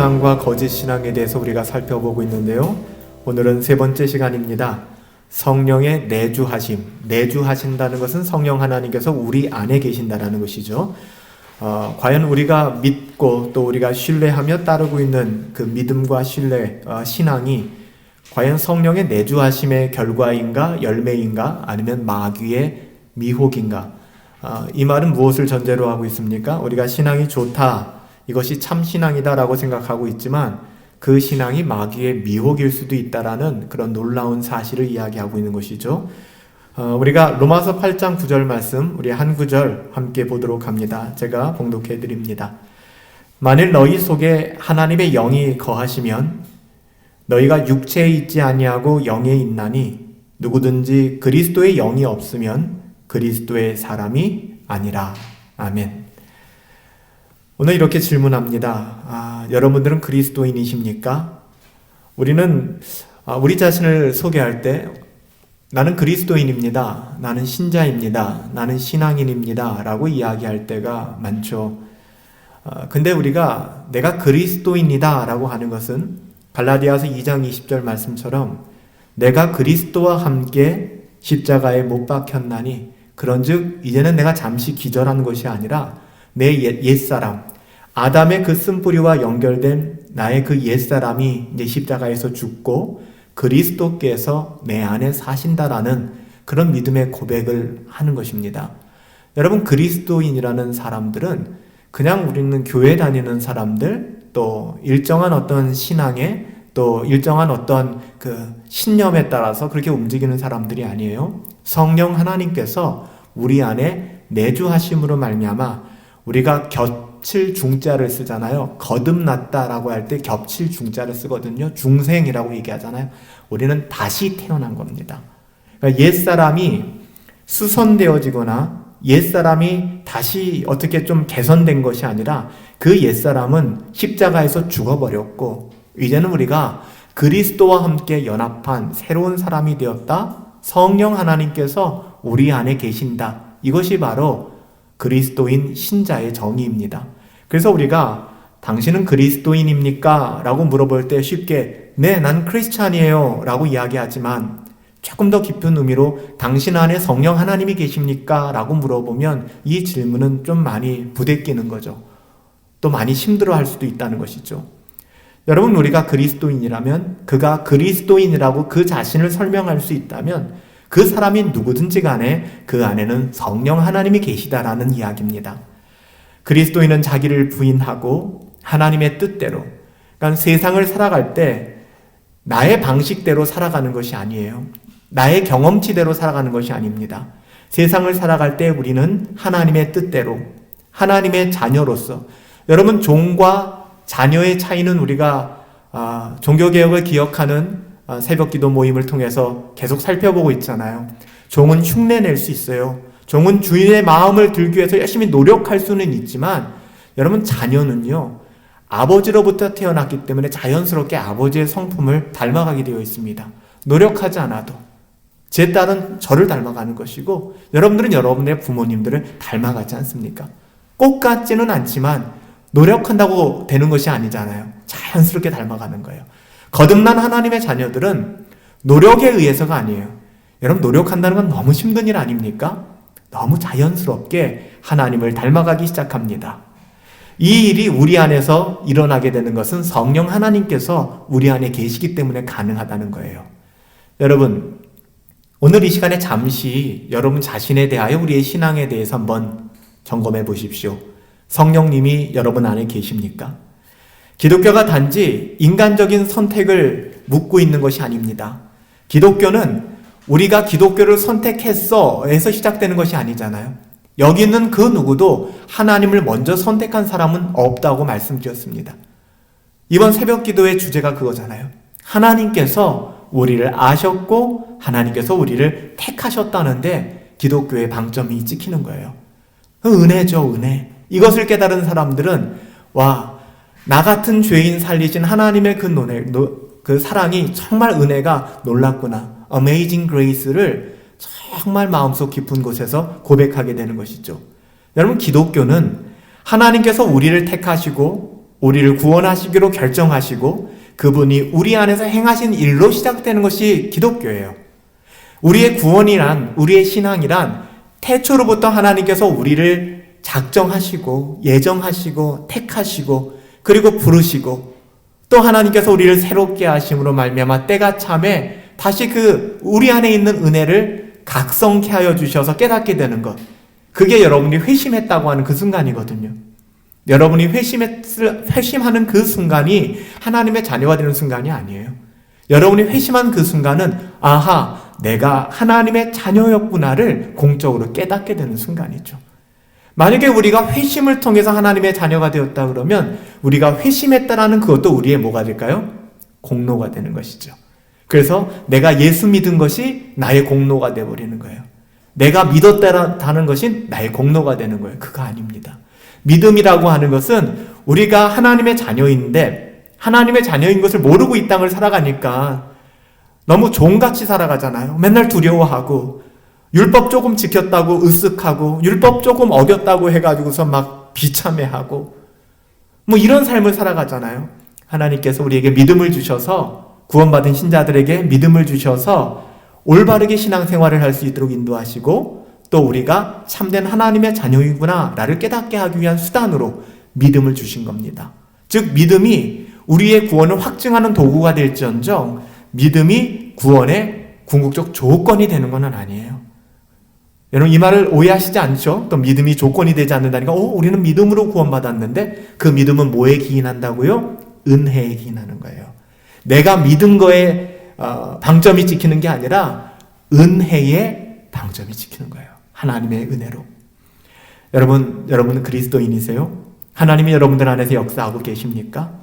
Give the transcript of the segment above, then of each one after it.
신앙과 거짓 신앙에 대해서 우리가 살펴보고 있는데요. 오늘은 세 번째 시간입니다. 성령의 내주하심. 내주하신다는 것은 성령 하나님께서 우리 안에 계신다라는 것이죠. 과연 우리가 믿고 또 우리가 신뢰하며 따르고 있는 그 믿음과 신뢰, 신앙이 과연 성령의 내주하심의 결과인가, 열매인가, 아니면 마귀의 미혹인가? 이 말은 무엇을 전제로 하고 있습니까? 우리가 신앙이 좋다, 이것이 참 신앙이다라고 생각하고 있지만 그 신앙이 마귀의 미혹일 수도 있다라는 그런 놀라운 사실을 이야기하고 있는 것이죠. 우리가 로마서 8장 9절 말씀, 우리 한 구절 함께 보도록 합니다. 제가 봉독해 드립니다. 만일 너희 속에 하나님의 영이 거하시면 너희가 육체에 있지 아니하고 영에 있나니 누구든지 그리스도의 영이 없으면 그리스도의 사람이 아니라. 아멘. 오늘 이렇게 질문합니다. 여러분들은 그리스도인이십니까? 우리는 우리 자신을 소개할 때 나는 그리스도인입니다. 나는 신자입니다. 나는 신앙인입니다. 라고 이야기할 때가 많죠. 근데 우리가 내가 그리스도인이다 라고 하는 것은 갈라디아서 2장 20절 말씀처럼 내가 그리스도와 함께 십자가에 못 박혔나니 그런즉 이제는 내가 잠시 기절하는 것이 아니라 내 옛사람, 아담의 그 쓴뿌리와 연결된 나의 그 옛사람이 이제 십자가에서 죽고 그리스도께서 내 안에 사신다라는 그런 믿음의 고백을 하는 것입니다. 여러분, 그리스도인이라는 사람들은 그냥 우리는 교회 다니는 사람들, 또 일정한 어떤 신앙에, 또 일정한 어떤 그 신념에 따라서 그렇게 움직이는 사람들이 아니에요. 성령 하나님께서 우리 안에 내주하심으로 말미암아 우리가 겹칠 중자를 쓰잖아요. 거듭났다라고 할 때 겹칠 중자를 쓰거든요. 중생이라고 얘기하잖아요. 우리는 다시 태어난 겁니다. 그러니까 옛사람이 수선되어지거나 옛사람이 다시 어떻게 좀 개선된 것이 아니라 그 옛사람은 십자가에서 죽어버렸고 이제는 우리가 그리스도와 함께 연합한 새로운 사람이 되었다. 성령 하나님께서 우리 안에 계신다. 이것이 바로 그리스도인 신자의 정의입니다. 그래서 우리가 당신은 그리스도인입니까? 라고 물어볼 때 쉽게 네, 난 크리스찬이에요 라고 이야기하지만 조금 더 깊은 의미로 당신 안에 성령 하나님이 계십니까? 라고 물어보면 이 질문은 좀 많이 부대끼는 거죠. 또 많이 힘들어할 수도 있다는 것이죠. 여러분, 우리가 그리스도인이라면 그가 그리스도인이라고 그 자신을 설명할 수 있다면 그 사람이 누구든지 간에 그 안에는 성령 하나님이 계시다라는 이야기입니다. 그리스도인은 자기를 부인하고 하나님의 뜻대로, 그러니까 세상을 살아갈 때 나의 방식대로 살아가는 것이 아니에요. 나의 경험치대로 살아가는 것이 아닙니다. 세상을 살아갈 때 우리는 하나님의 뜻대로, 하나님의 자녀로서, 여러분, 종과 자녀의 차이는 우리가 종교개혁을 기억하는 새벽기도 모임을 통해서 계속 살펴보고 있잖아요. 종은 흉내낼 수 있어요. 종은 주인의 마음을 들기 위해서 열심히 노력할 수는 있지만 여러분, 자녀는요, 아버지로부터 태어났기 때문에 자연스럽게 아버지의 성품을 닮아가게 되어 있습니다. 노력하지 않아도. 제 딸은 저를 닮아가는 것이고 여러분들은 여러분의 부모님들을 닮아가지 않습니까? 꼭 같지는 않지만 노력한다고 되는 것이 아니잖아요. 자연스럽게 닮아가는 거예요. 거듭난 하나님의 자녀들은 노력에 의해서가 아니에요. 여러분, 노력한다는 건 너무 힘든 일 아닙니까? 너무 자연스럽게 하나님을 닮아가기 시작합니다. 이 일이 우리 안에서 일어나게 되는 것은 성령 하나님께서 우리 안에 계시기 때문에 가능하다는 거예요. 여러분, 오늘 이 시간에 잠시 여러분 자신에 대하여 우리의 신앙에 대해서 한번 점검해 보십시오. 성령님이 여러분 안에 계십니까? 기독교가 단지 인간적인 선택을 묻고 있는 것이 아닙니다. 기독교는 우리가 기독교를 선택했어 에서 시작되는 것이 아니잖아요. 여기 있는 그 누구도 하나님을 먼저 선택한 사람은 없다고 말씀드렸습니다. 이번 새벽 기도의 주제가 그거잖아요. 하나님께서 우리를 아셨고 하나님께서 우리를 택하셨다는데 기독교의 방점이 찍히는 거예요. 은혜죠, 은혜. 이것을 깨달은 사람들은 나 같은 죄인 살리신 하나님의 그 사랑이 정말 은혜가 놀랍구나. Amazing Grace를 정말 마음속 깊은 곳에서 고백하게 되는 것이죠. 여러분, 기독교는 하나님께서 우리를 택하시고 우리를 구원하시기로 결정하시고 그분이 우리 안에서 행하신 일로 시작되는 것이 기독교예요. 우리의 구원이란, 우리의 신앙이란 태초로부터 하나님께서 우리를 작정하시고 예정하시고 택하시고 그리고 부르시고 또 하나님께서 우리를 새롭게 하심으로 말미암아 때가 참에 다시 그 우리 안에 있는 은혜를 각성케 하여 주셔서 깨닫게 되는 것, 그게 여러분이 회심했다고 하는 그 순간이거든요. 여러분이 회심하는 그 순간이 하나님의 자녀가 되는 순간이 아니에요. 여러분이 회심한 그 순간은 아하, 내가 하나님의 자녀였구나를 공적으로 깨닫게 되는 순간이죠. 만약에 우리가 회심을 통해서 하나님의 자녀가 되었다 그러면 우리가 회심했다라는 그것도 우리의 뭐가 될까요? 공로가 되는 것이죠. 그래서 내가 예수 믿은 것이 나의 공로가 되어버리는 거예요. 내가 믿었다는 것이 나의 공로가 되는 거예요. 그거 아닙니다. 믿음이라고 하는 것은 우리가 하나님의 자녀인데 하나님의 자녀인 것을 모르고 이 땅을 살아가니까 너무 종같이 살아가잖아요. 맨날 두려워하고 율법 조금 지켰다고 으쓱하고 율법 조금 어겼다고 해가지고서 막 비참해하고 뭐 이런 삶을 살아가잖아요. 하나님께서 우리에게 믿음을 주셔서 구원받은 신자들에게 믿음을 주셔서 올바르게 신앙생활을 할 수 있도록 인도하시고 또 우리가 참된 하나님의 자녀이구나 나를 깨닫게 하기 위한 수단으로 믿음을 주신 겁니다. 즉 믿음이 우리의 구원을 확증하는 도구가 될지언정 믿음이 구원의 궁극적 조건이 되는 건 아니에요. 여러분 이 말을 오해하시지 않죠? 또 믿음이 조건이 되지 않는다니까 우리는 믿음으로 구원받았는데 그 믿음은 뭐에 기인한다고요? 은혜에 기인하는 거예요. 내가 믿은 거에 방점이 찍히는 게 아니라 은혜에 방점이 찍히는 거예요. 하나님의 은혜로. 여러분은 그리스도인이세요? 하나님이 여러분들 안에서 역사하고 계십니까?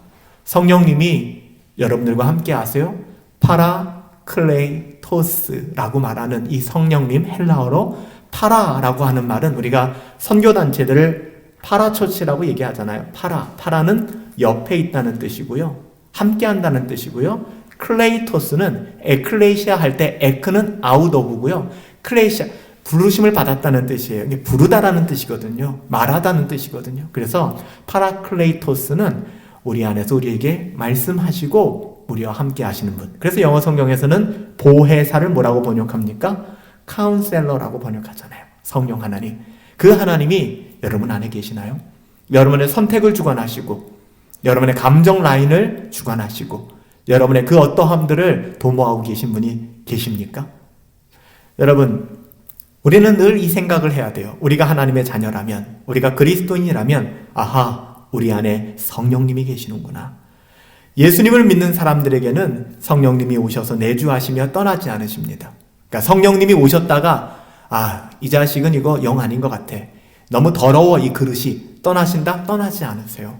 성령님이 여러분들과 함께 하세요? 파라클레이토스라고 말하는 이 성령님, 헬라어로 파라라고 하는 말은 우리가 선교단체들을 파라처치라고 얘기하잖아요. 파라는 옆에 있다는 뜻이고요. 함께 한다는 뜻이고요. 클레이토스는 에클레시아 할 때 에크는 아웃 오브고요. 클레시아 부르심을 받았다는 뜻이에요. 이게 부르다라는 뜻이거든요. 말하다는 뜻이거든요. 그래서 파라클레이토스는 우리 안에서 우리에게 말씀하시고 우리와 함께 하시는 분. 그래서 영어 성경에서는 보혜사를 뭐라고 번역합니까? 카운셀러라고 번역하잖아요. 성령 하나님. 그 하나님이 여러분 안에 계시나요? 여러분의 선택을 주관하시고 여러분의 감정 라인을 주관하시고 여러분의 그 어떠함들을 도모하고 계신 분이 계십니까? 여러분, 우리는 늘 이 생각을 해야 돼요. 우리가 하나님의 자녀라면, 우리가 그리스도인이라면 아하, 우리 안에 성령님이 계시는구나. 예수님을 믿는 사람들에게는 성령님이 오셔서 내주하시며 떠나지 않으십니다. 그러니까 성령님이 오셨다가 이 자식은 이거 영 아닌 것 같아. 너무 더러워 이 그릇이. 떠나신다? 떠나지 않으세요.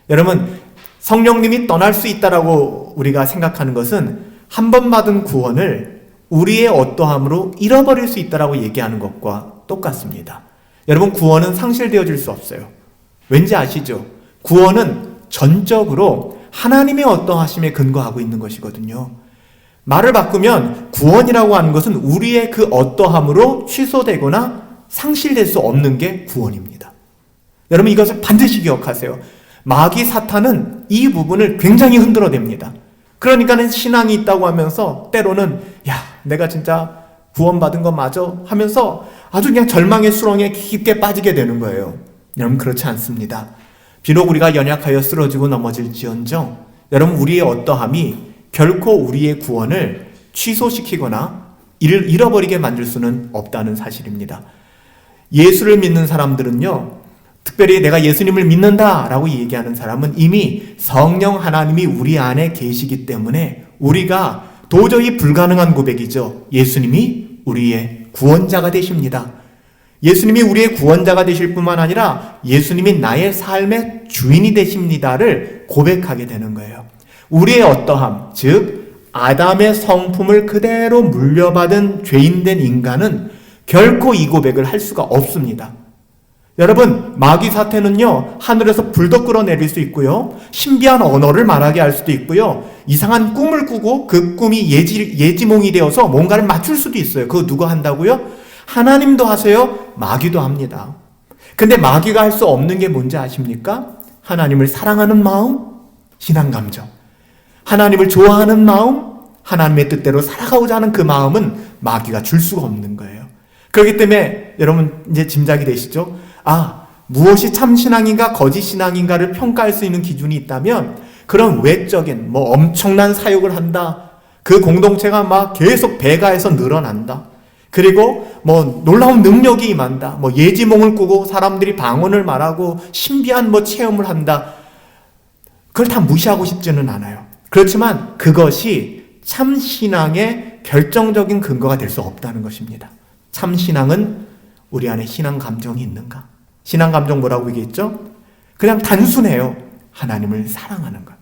여러분, 성령님이 떠날 수 있다라고 우리가 생각하는 것은 한 번 받은 구원을 우리의 어떠함으로 잃어버릴 수 있다라고 얘기하는 것과 똑같습니다. 여러분, 구원은 상실되어질 수 없어요. 왠지 아시죠? 구원은 전적으로 하나님의 어떠하심에 근거하고 있는 것이거든요. 말을 바꾸면 구원이라고 하는 것은 우리의 그 어떠함으로 취소되거나 상실될 수 없는 게 구원입니다. 여러분, 이것을 반드시 기억하세요. 마귀 사탄은 이 부분을 굉장히 흔들어댑니다. 그러니까는 신앙이 있다고 하면서 때로는 내가 진짜 구원받은 거 맞아? 하면서 아주 그냥 절망의 수렁에 깊게 빠지게 되는 거예요. 여러분, 그렇지 않습니다. 비록 우리가 연약하여 쓰러지고 넘어질지언정 여러분, 우리의 어떠함이 결코 우리의 구원을 취소시키거나 잃어버리게 만들 수는 없다는 사실입니다. 예수를 믿는 사람들은요, 특별히 내가 예수님을 믿는다라고 얘기하는 사람은 이미 성령 하나님이 우리 안에 계시기 때문에 우리가 도저히 불가능한 고백이죠. 예수님이 우리의 구원자가 되십니다. 예수님이 우리의 구원자가 되실 뿐만 아니라 예수님이 나의 삶의 주인이 되십니다를 고백하게 되는 거예요. 우리의 어떠함, 즉 아담의 성품을 그대로 물려받은 죄인된 인간은 결코 이 고백을 할 수가 없습니다. 여러분, 마귀 사태는요, 하늘에서 불도 끌어내릴 수 있고요, 신비한 언어를 말하게 할 수도 있고요, 이상한 꿈을 꾸고 그 꿈이 예지몽이 되어서 뭔가를 맞출 수도 있어요. 그거 누가 한다고요? 하나님도 하세요. 마귀도 합니다. 근데 마귀가 할 수 없는 게 뭔지 아십니까? 하나님을 사랑하는 마음, 신앙 감정. 하나님을 좋아하는 마음, 하나님의 뜻대로 살아가고자 하는 그 마음은 마귀가 줄 수가 없는 거예요. 그렇기 때문에 여러분 이제 짐작이 되시죠? 무엇이 참 신앙인가 거짓 신앙인가를 평가할 수 있는 기준이 있다면 그런 외적인 엄청난 사역을 한다. 그 공동체가 막 계속 배가해서 늘어난다. 그리고 놀라운 능력이 임한다. 예지몽을 꾸고 사람들이 방언을 말하고 신비한 체험을 한다. 그걸 다 무시하고 싶지는 않아요. 그렇지만 그것이 참 신앙의 결정적인 근거가 될 수 없다는 것입니다. 참 신앙은 우리 안에 신앙 감정이 있는가? 신앙 감정 뭐라고 얘기했죠? 그냥 단순해요. 하나님을 사랑하는 것.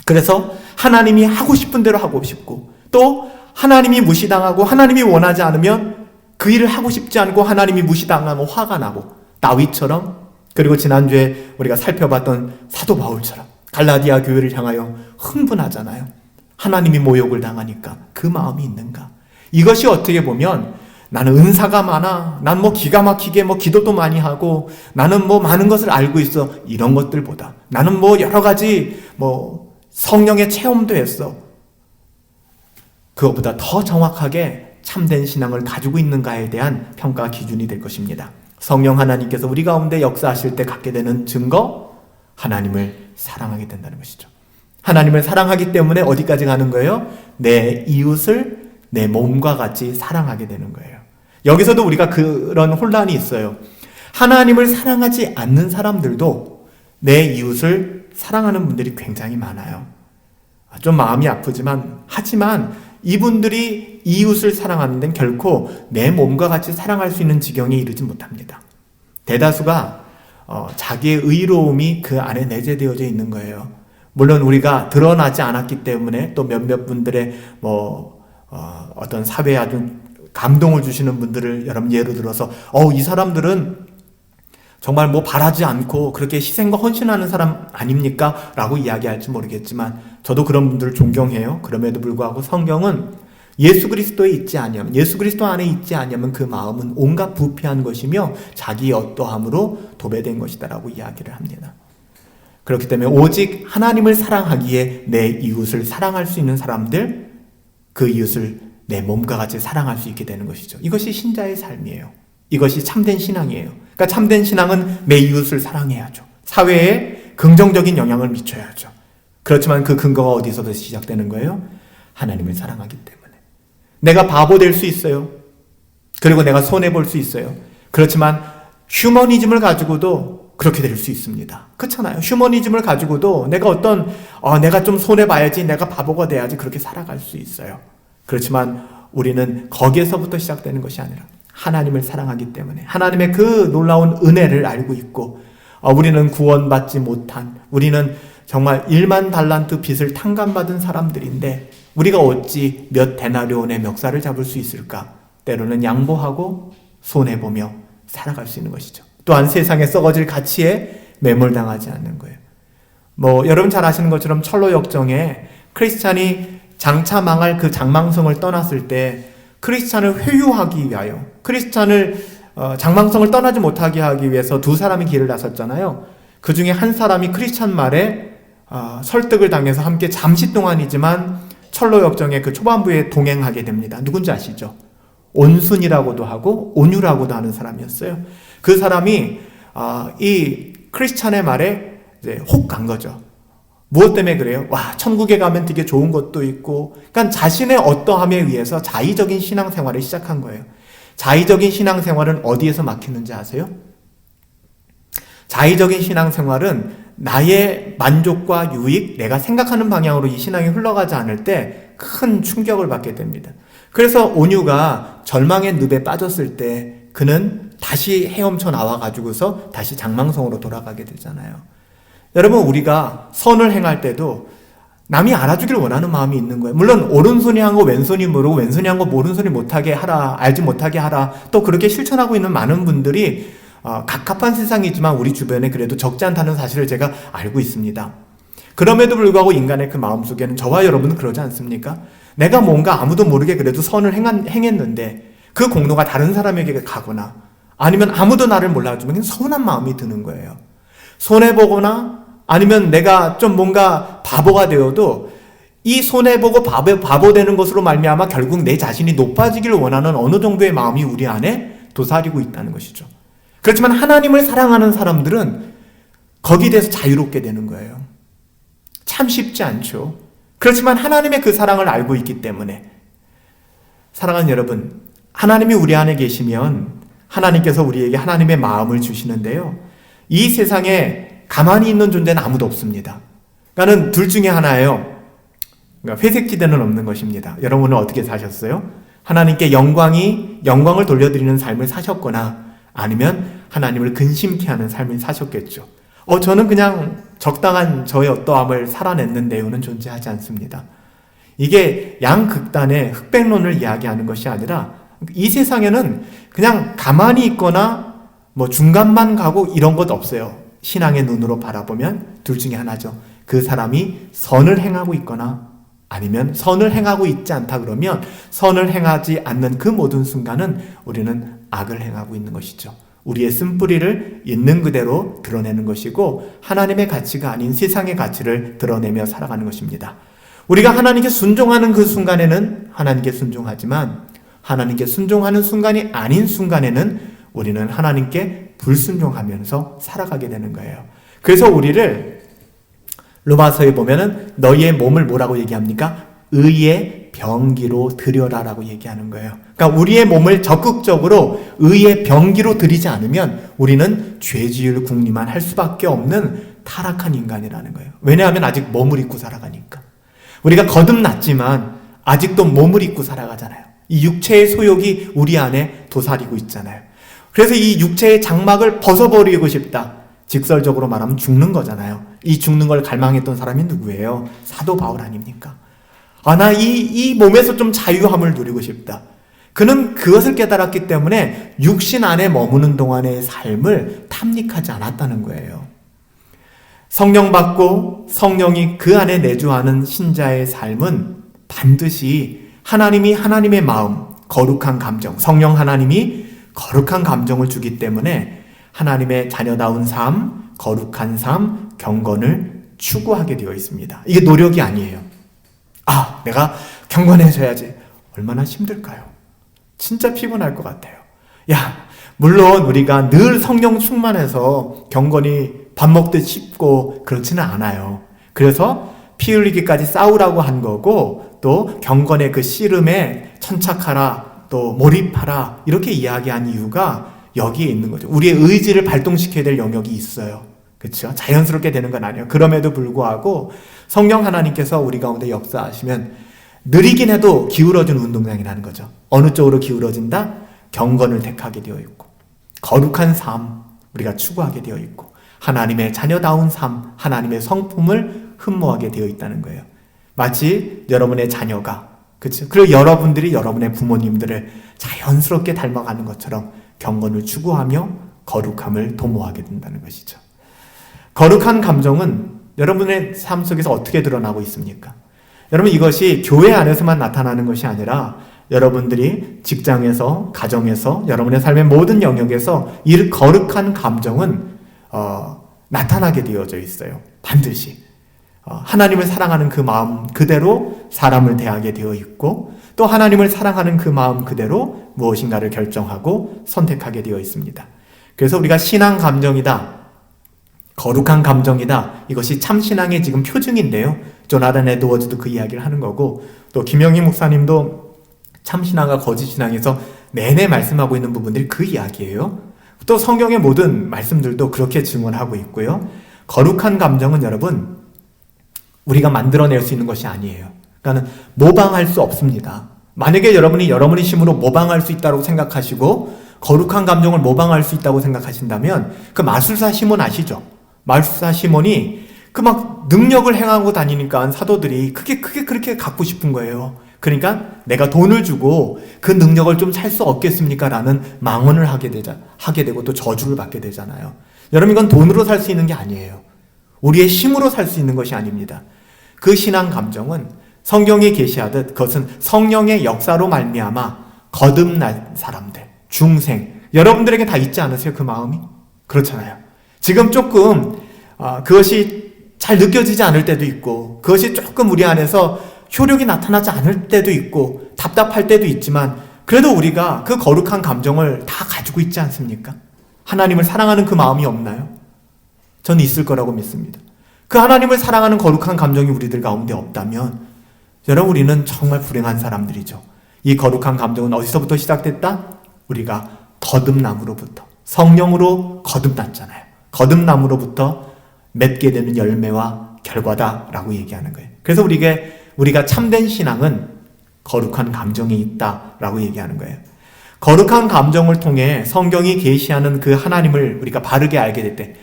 그래서 하나님이 하고 싶은 대로 하고 싶고 또 하나님이 무시당하고 하나님이 원하지 않으면 그 일을 하고 싶지 않고 하나님이 무시당하면 화가 나고 다윗처럼 그리고 지난주에 우리가 살펴봤던 사도 바울처럼 갈라디아 교회를 향하여 흥분하잖아요. 하나님이 모욕을 당하니까 그 마음이 있는가? 이것이 어떻게 보면 나는 은사가 많아. 난 기가 막히게 기도도 많이 하고 나는 많은 것을 알고 있어. 이런 것들보다 나는 여러 가지 성령의 체험도 했어. 그것보다 더 정확하게 참된 신앙을 가지고 있는가에 대한 평가 기준이 될 것입니다. 성령 하나님께서 우리 가운데 역사하실 때 갖게 되는 증거, 하나님을 사랑하게 된다는 것이죠. 하나님을 사랑하기 때문에 어디까지 가는 거예요? 내 이웃을 내 몸과 같이 사랑하게 되는 거예요. 여기서도 우리가 그런 혼란이 있어요. 하나님을 사랑하지 않는 사람들도 내 이웃을 사랑하는 분들이 굉장히 많아요. 좀 마음이 아프지만 하지만 이분들이 이웃을 사랑하는 데는 결코 내 몸과 같이 사랑할 수 있는 지경에 이르지 못합니다. 대다수가 자기의 의로움이 그 안에 내재되어져 있는 거예요. 물론 우리가 드러나지 않았기 때문에 또 몇몇 분들의 어떤 사회에 아주 감동을 주시는 분들을 여러분 예로 들어서 이 사람들은 정말 바라지 않고 그렇게 희생과 헌신하는 사람 아닙니까? 라고 이야기할지 모르겠지만 저도 그런 분들을 존경해요. 그럼에도 불구하고 성경은 예수 그리스도에 있지 아니하면 예수 그리스도 안에 있지 아니하면 그 마음은 온갖 부패한 것이며 자기 어떠함으로 도배된 것이다라고 이야기를 합니다. 그렇기 때문에 오직 하나님을 사랑하기에 내 이웃을 사랑할 수 있는 사람들, 그 이웃을 내 몸과 같이 사랑할 수 있게 되는 것이죠. 이것이 신자의 삶이에요. 이것이 참된 신앙이에요. 그러니까 참된 신앙은 내 이웃을 사랑해야죠. 사회에 긍정적인 영향을 미쳐야죠. 그렇지만 그 근거가 어디서부터 시작되는 거예요? 하나님을 사랑하기 때문에. 내가 바보 될 수 있어요. 그리고 내가 손해볼 수 있어요. 그렇지만 휴머니즘을 가지고도 그렇게 될 수 있습니다. 그렇잖아요. 휴머니즘을 가지고도 내가 좀 손해봐야지, 내가 바보가 돼야지 그렇게 살아갈 수 있어요. 그렇지만 우리는 거기에서부터 시작되는 것이 아니라 하나님을 사랑하기 때문에 하나님의 그 놀라운 은혜를 알고 있고 우리는 구원받지 못한 우리는 정말 1만 달란트 빚을 탕감받은 사람들인데 우리가 어찌 몇 데나리온의 멱살을 잡을 수 있을까? 때로는 양보하고 손해보며 살아갈 수 있는 것이죠. 또한 세상에 썩어질 가치에 매몰당하지 않는 거예요. 여러분 잘 아시는 것처럼 철로 역정에 크리스찬이 장차 망할 그 장망성을 떠났을 때 크리스찬을 회유하기 위하여 크리스찬을 장망성을 떠나지 못하게 하기 위해서 두 사람이 길을 나섰잖아요. 그 중에 한 사람이 크리스찬 말에 설득을 당해서 함께 잠시 동안이지만 철로 역정의 그 초반부에 동행하게 됩니다. 누군지 아시죠? 온순이라고도 하고 온유라고도 하는 사람이었어요. 그 사람이 이 크리스찬의 말에 이제 혹 간 거죠. 무엇 때문에 그래요? 천국에 가면 되게 좋은 것도 있고, 그러니까 자신의 어떠함에 의해서 자의적인 신앙생활을 시작한 거예요. 자의적인 신앙생활은 어디에서 막히는지 아세요? 자의적인 신앙생활은 나의 만족과 유익, 내가 생각하는 방향으로 이 신앙이 흘러가지 않을 때 큰 충격을 받게 됩니다. 그래서 온유가 절망의 늪에 빠졌을 때 그는 다시 헤엄쳐 나와가지고서 다시 장망성으로 돌아가게 되잖아요. 여러분, 우리가 선을 행할 때도 남이 알아주길 원하는 마음이 있는 거예요. 물론 오른손이 한 거 왼손이 모르고 왼손이 한 거 오른손이 못하게 하라, 알지 못하게 하라, 또 그렇게 실천하고 있는 많은 분들이 갑갑한 세상이지만 우리 주변에 그래도 적지 않다는 사실을 제가 알고 있습니다. 그럼에도 불구하고 인간의 그 마음속에는 저와 여러분은 그러지 않습니까? 내가 뭔가 아무도 모르게 그래도 선을 행했는데 그 공로가 다른 사람에게 가거나 아니면 아무도 나를 몰라주면 서운한 마음이 드는 거예요. 손해보거나 아니면 내가 좀 뭔가 바보가 되어도 이 손해보고 바보 되는 것으로 말미암아 결국 내 자신이 높아지기를 원하는 어느 정도의 마음이 우리 안에 도사리고 있다는 것이죠. 그렇지만 하나님을 사랑하는 사람들은 거기에 대해서 자유롭게 되는 거예요. 참 쉽지 않죠. 그렇지만 하나님의 그 사랑을 알고 있기 때문에, 사랑하는 여러분, 하나님이 우리 안에 계시면 하나님께서 우리에게 하나님의 마음을 주시는데요, 이 세상에 가만히 있는 존재는 아무도 없습니다. 그러니까 둘 중에 하나예요. 그러니까 회색지대는 없는 것입니다. 여러분은 어떻게 사셨어요? 하나님께 영광을 돌려드리는 삶을 사셨거나 아니면 하나님을 근심케 하는 삶을 사셨겠죠. 저는 그냥 적당한 저의 어떠함을 살아냈는데요는 존재하지 않습니다. 이게 양극단의 흑백론을 이야기하는 것이 아니라 이 세상에는 그냥 가만히 있거나 뭐 중간만 가고 이런 것 없어요. 신앙의 눈으로 바라보면 둘 중에 하나죠. 그 사람이 선을 행하고 있거나 아니면 선을 행하고 있지 않다 그러면 선을 행하지 않는 그 모든 순간은 우리는 악을 행하고 있는 것이죠. 우리의 쓴뿌리를 있는 그대로 드러내는 것이고 하나님의 가치가 아닌 세상의 가치를 드러내며 살아가는 것입니다. 우리가 하나님께 순종하는 그 순간에는 하나님께 순종하지만 하나님께 순종하는 순간이 아닌 순간에는 우리는 하나님께 불순종하면서 살아가게 되는 거예요. 그래서 우리를 로마서에 보면은 너희의 몸을 뭐라고 얘기합니까? 의의 병기로 드려라라고 얘기하는 거예요. 그러니까 우리의 몸을 적극적으로 의의 병기로 드리지 않으면 우리는 죄지을 궁리만 할 수밖에 없는 타락한 인간이라는 거예요. 왜냐하면 아직 몸을 입고 살아가니까. 우리가 거듭났지만 아직도 몸을 입고 살아가잖아요. 이 육체의 소욕이 우리 안에 도사리고 있잖아요. 그래서 이 육체의 장막을 벗어버리고 싶다. 직설적으로 말하면 죽는 거잖아요. 이 죽는 걸 갈망했던 사람이 누구예요? 사도 바울 아닙니까? 나 이 몸에서 좀 자유함을 누리고 싶다. 그는 그것을 깨달았기 때문에 육신 안에 머무는 동안의 삶을 탐닉하지 않았다는 거예요. 성령 받고 성령이 그 안에 내주하는 신자의 삶은 반드시 하나님이 하나님의 마음, 거룩한 감정, 성령 하나님이 거룩한 감정을 주기 때문에 하나님의 자녀다운 삶, 거룩한 삶, 경건을 추구하게 되어 있습니다. 이게 노력이 아니에요. 내가 경건해져야지. 얼마나 힘들까요? 진짜 피곤할 것 같아요. 물론 우리가 늘 성령 충만해서 경건이 밥 먹듯 쉽고 그렇지는 않아요. 그래서 피 흘리기까지 싸우라고 한 거고, 또 경건의 그 씨름에 천착하라, 또 몰입하라 이렇게 이야기한 이유가 여기에 있는 거죠. 우리의 의지를 발동시켜야 될 영역이 있어요. 그렇죠? 자연스럽게 되는 건 아니에요. 그럼에도 불구하고 성령 하나님께서 우리 가운데 역사하시면 느리긴 해도 기울어진 운동장이라는 거죠. 어느 쪽으로 기울어진다? 경건을 택하게 되어 있고, 거룩한 삶 우리가 추구하게 되어 있고, 하나님의 자녀다운 삶, 하나님의 성품을 흠모하게 되어 있다는 거예요. 마치 여러분의 자녀가, 그렇죠? 그리고 여러분들이 여러분의 부모님들을 자연스럽게 닮아가는 것처럼 경건을 추구하며 거룩함을 도모하게 된다는 것이죠. 거룩한 감정은 여러분의 삶 속에서 어떻게 드러나고 있습니까? 여러분, 이것이 교회 안에서만 나타나는 것이 아니라 여러분들이 직장에서, 가정에서, 여러분의 삶의 모든 영역에서 이 거룩한 감정은 나타나게 되어져 있어요. 반드시. 하나님을 사랑하는 그 마음 그대로 사람을 대하게 되어 있고, 또 하나님을 사랑하는 그 마음 그대로 무엇인가를 결정하고 선택하게 되어 있습니다. 그래서 우리가 신앙 감정이다, 거룩한 감정이다, 이것이 참 신앙의 지금 표징인데요. 조나단 에드워즈도 그 이야기를 하는 거고, 또 김영희 목사님도 참 신앙과 거짓 신앙에서 내내 말씀하고 있는 부분들이 그 이야기예요. 또 성경의 모든 말씀들도 그렇게 증언하고 있고요. 거룩한 감정은 여러분, 우리가 만들어낼 수 있는 것이 아니에요. 그러니까 모방할 수 없습니다. 만약에 여러분이 여러분의 힘으로 모방할 수 있다고 생각하시고 거룩한 감정을 모방할 수 있다고 생각하신다면, 그 마술사 시몬 아시죠? 마술사 시몬이 그 막 능력을 행하고 다니니까 사도들이 그게 그렇게 갖고 싶은 거예요. 그러니까 내가 돈을 주고 그 능력을 좀 살 수 없겠습니까? 라는 망언을 하게 되고 또 저주를 받게 되잖아요. 여러분, 이건 돈으로 살 수 있는 게 아니에요. 우리의 힘으로 살 수 있는 것이 아닙니다. 그 신앙 감정은 성경에 계시하듯 그것은 성령의 역사로 말미암아 거듭난 사람들, 중생, 여러분들에게 다 있지 않으세요? 그 마음이? 그렇잖아요. 지금 조금 그것이 잘 느껴지지 않을 때도 있고, 그것이 조금 우리 안에서 효력이 나타나지 않을 때도 있고, 답답할 때도 있지만, 그래도 우리가 그 거룩한 감정을 다 가지고 있지 않습니까? 하나님을 사랑하는 그 마음이 없나요? 저는 있을 거라고 믿습니다. 그 하나님을 사랑하는 거룩한 감정이 우리들 가운데 없다면, 여러분, 우리는 정말 불행한 사람들이죠. 이 거룩한 감정은 어디서부터 시작됐다? 우리가 거듭남으로부터, 성령으로 거듭났잖아요. 거듭남으로부터 맺게 되는 열매와 결과다라고 얘기하는 거예요. 그래서 우리가 참된 신앙은 거룩한 감정이 있다라고 얘기하는 거예요. 거룩한 감정을 통해 성경이 계시하는 그 하나님을 우리가 바르게 알게 될 때,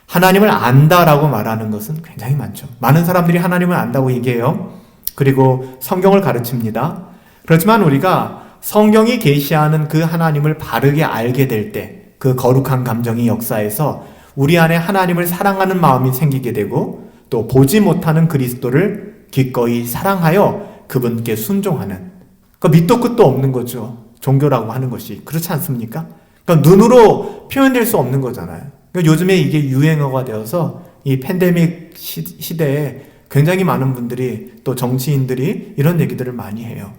하나님을 안다라고 말하는 것은 굉장히 많죠. 많은 사람들이 하나님을 안다고 얘기해요. 그리고 성경을 가르칩니다. 그렇지만 우리가 성경이 계시하는 그 하나님을 바르게 알게 될 때, 그 거룩한 감정이 역사해서 우리 안에 하나님을 사랑하는 마음이 생기게 되고, 또 보지 못하는 그리스도를 기꺼이 사랑하여 그분께 순종하는, 그 밑도 끝도 없는 거죠. 종교라고 하는 것이. 그렇지 않습니까? 그러니까 눈으로 표현될 수 없는 거잖아요. 그러니까 요즘에 이게 유행어가 되어서 이 팬데믹 시대에 굉장히 많은 분들이, 또 정치인들이 이런 얘기들을 많이 해요.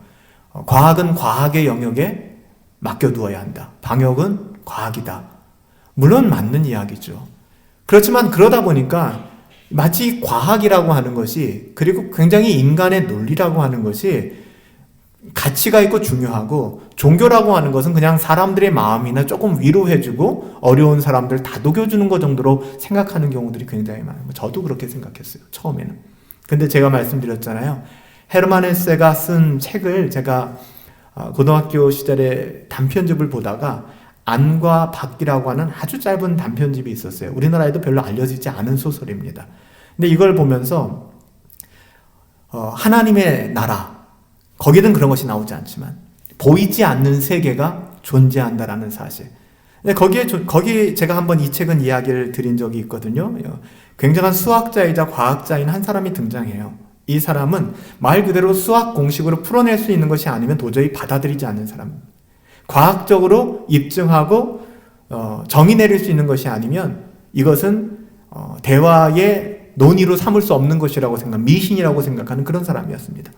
과학은 과학의 영역에 맡겨두어야 한다. 방역은 과학이다. 물론 맞는 이야기죠. 그렇지만 그러다 보니까 마치 과학이라고 하는 것이, 그리고 굉장히 인간의 논리라고 하는 것이 가치가 있고 중요하고, 종교라고 하는 것은 그냥 사람들의 마음이나 조금 위로해주고 어려운 사람들 다독여주는 것 정도로 생각하는 경우들이 굉장히 많아요. 저도 그렇게 생각했어요, 처음에는. 근데 제가 말씀드렸잖아요. 헤르만 헤세가 쓴 책을 제가 고등학교 시절에 단편집을 보다가 안과 밖이라고 하는 아주 짧은 단편집이 있었어요. 우리나라에도 별로 알려지지 않은 소설입니다. 근데 이걸 보면서 하나님의 나라, 거기는 그런 것이 나오지 않지만 보이지 않는 세계가 존재한다라는 사실. 근데 거기 제가 한번 이 책은 이야기를 드린 적이 있거든요. 굉장한 수학자이자 과학자인 한 사람이 등장해요. 이 사람은 말 그대로 수학 공식으로 풀어낼 수 있는 것이 아니면 도저히 받아들이지 않는 사람. 과학적으로 입증하고 정의 내릴 수 있는 것이 아니면 이것은 대화의 논의로 삼을 수 없는 것이라고 미신이라고 생각하는 그런 사람이었습니다.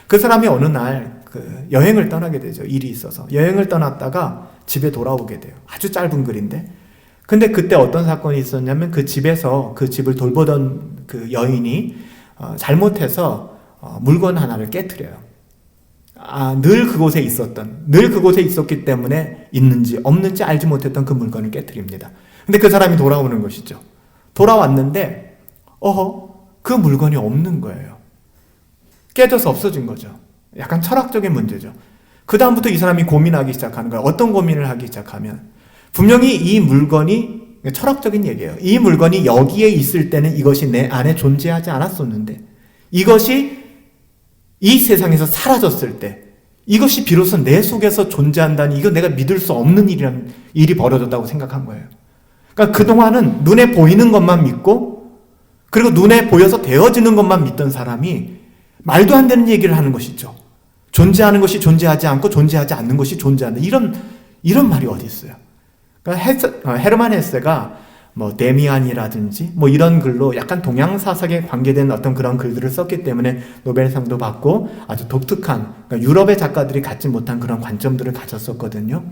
그 사람이 어느 날 여행을 떠나게 되죠. 일이 있어서. 여행을 떠났다가 집에 돌아오게 돼요. 아주 짧은 글인데. 근데 그때 어떤 사건이 있었냐면 그 집에서 그 집을 돌보던 그 여인이 잘못해서 물건 하나를 깨트려요. 늘 그곳에 있었기 때문에 있는지 없는지 알지 못했던 그 물건을 깨트립니다. 근데 그 사람이 돌아오는 것이죠. 돌아왔는데 그 물건이 없는 거예요. 깨져서 없어진 거죠. 약간 철학적인 문제죠. 그 다음부터 이 사람이 고민하기 시작하는 거예요. 어떤 고민을 하기 시작하면 분명히 이 물건이, 철학적인 얘기예요. 이 물건이 여기에 있을 때는 이것이 내 안에 존재하지 않았었는데 이것이 이 세상에서 사라졌을 때 이것이 비로소 내 속에서 존재한다니, 이거 내가 믿을 수 없는 일이 벌어졌다고 생각한 거예요. 그러니까 그동안은 눈에 보이는 것만 믿고, 그리고 눈에 보여서 되어지는 것만 믿던 사람이 말도 안 되는 얘기를 하는 것이죠. 존재하는 것이 존재하지 않고 존재하지 않는 것이 존재한다. 이런 말이 어디 있어요. 그러니까 헤르만 헤세가 데미안이라든지 이런 글로 약간 동양 사상에 관계된 어떤 그런 글들을 썼기 때문에 노벨상도 받고 아주 독특한, 그러니까 유럽의 작가들이 갖지 못한 그런 관점들을 가졌었거든요.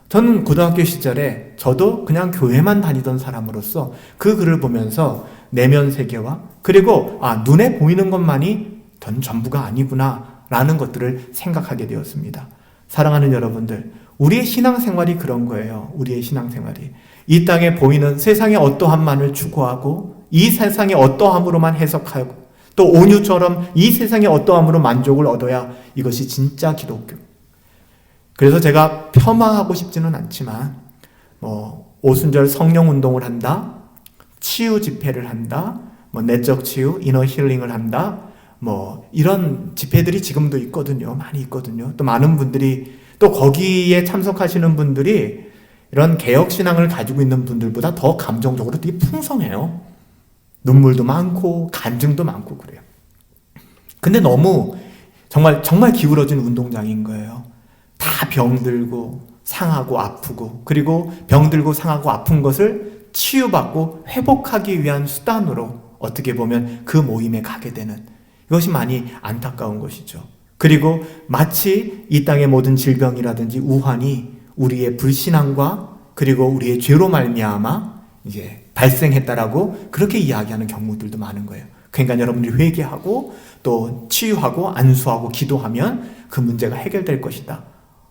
저는 고등학교 시절에 저도 그냥 교회만 다니던 사람으로서 그 글을 보면서 내면 세계와, 그리고 눈에 보이는 것만이 전부가 아니구나 라는 것들을 생각하게 되었습니다. 사랑하는 여러분들, 우리의 신앙생활이 그런 거예요. 우리의 신앙생활이 이 땅에 보이는 세상의 어떠함만을 추구하고, 이 세상의 어떠함으로만 해석하고, 또 온유처럼 이 세상의 어떠함으로 만족을 얻어야 이것이 진짜 기독교. 그래서 제가 폄하하고 싶지는 않지만 오순절 성령 운동을 한다, 치유 집회를 한다, 내적 치유, 이너 힐링을 한다, 이런 집회들이 지금도 있거든요. 많이 있거든요. 또 많은 분들이, 또 거기에 참석하시는 분들이 이런 개혁신앙을 가지고 있는 분들보다 더 감정적으로 되게 풍성해요. 눈물도 많고 간증도 많고 그래요. 근데 너무 정말 기울어진 운동장인 거예요. 다 병들고 상하고 아프고, 그리고 병들고 상하고 아픈 것을 치유받고 회복하기 위한 수단으로 어떻게 보면 그 모임에 가게 되는, 이것이 많이 안타까운 것이죠. 그리고 마치 이 땅의 모든 질병이라든지 우환이 우리의 불신앙과 그리고 우리의 죄로 말미암아 이제 발생했다라고 그렇게 이야기하는 경우들도 많은 거예요. 그러니까 여러분들이 회개하고 또 치유하고 안수하고 기도하면 그 문제가 해결될 것이다.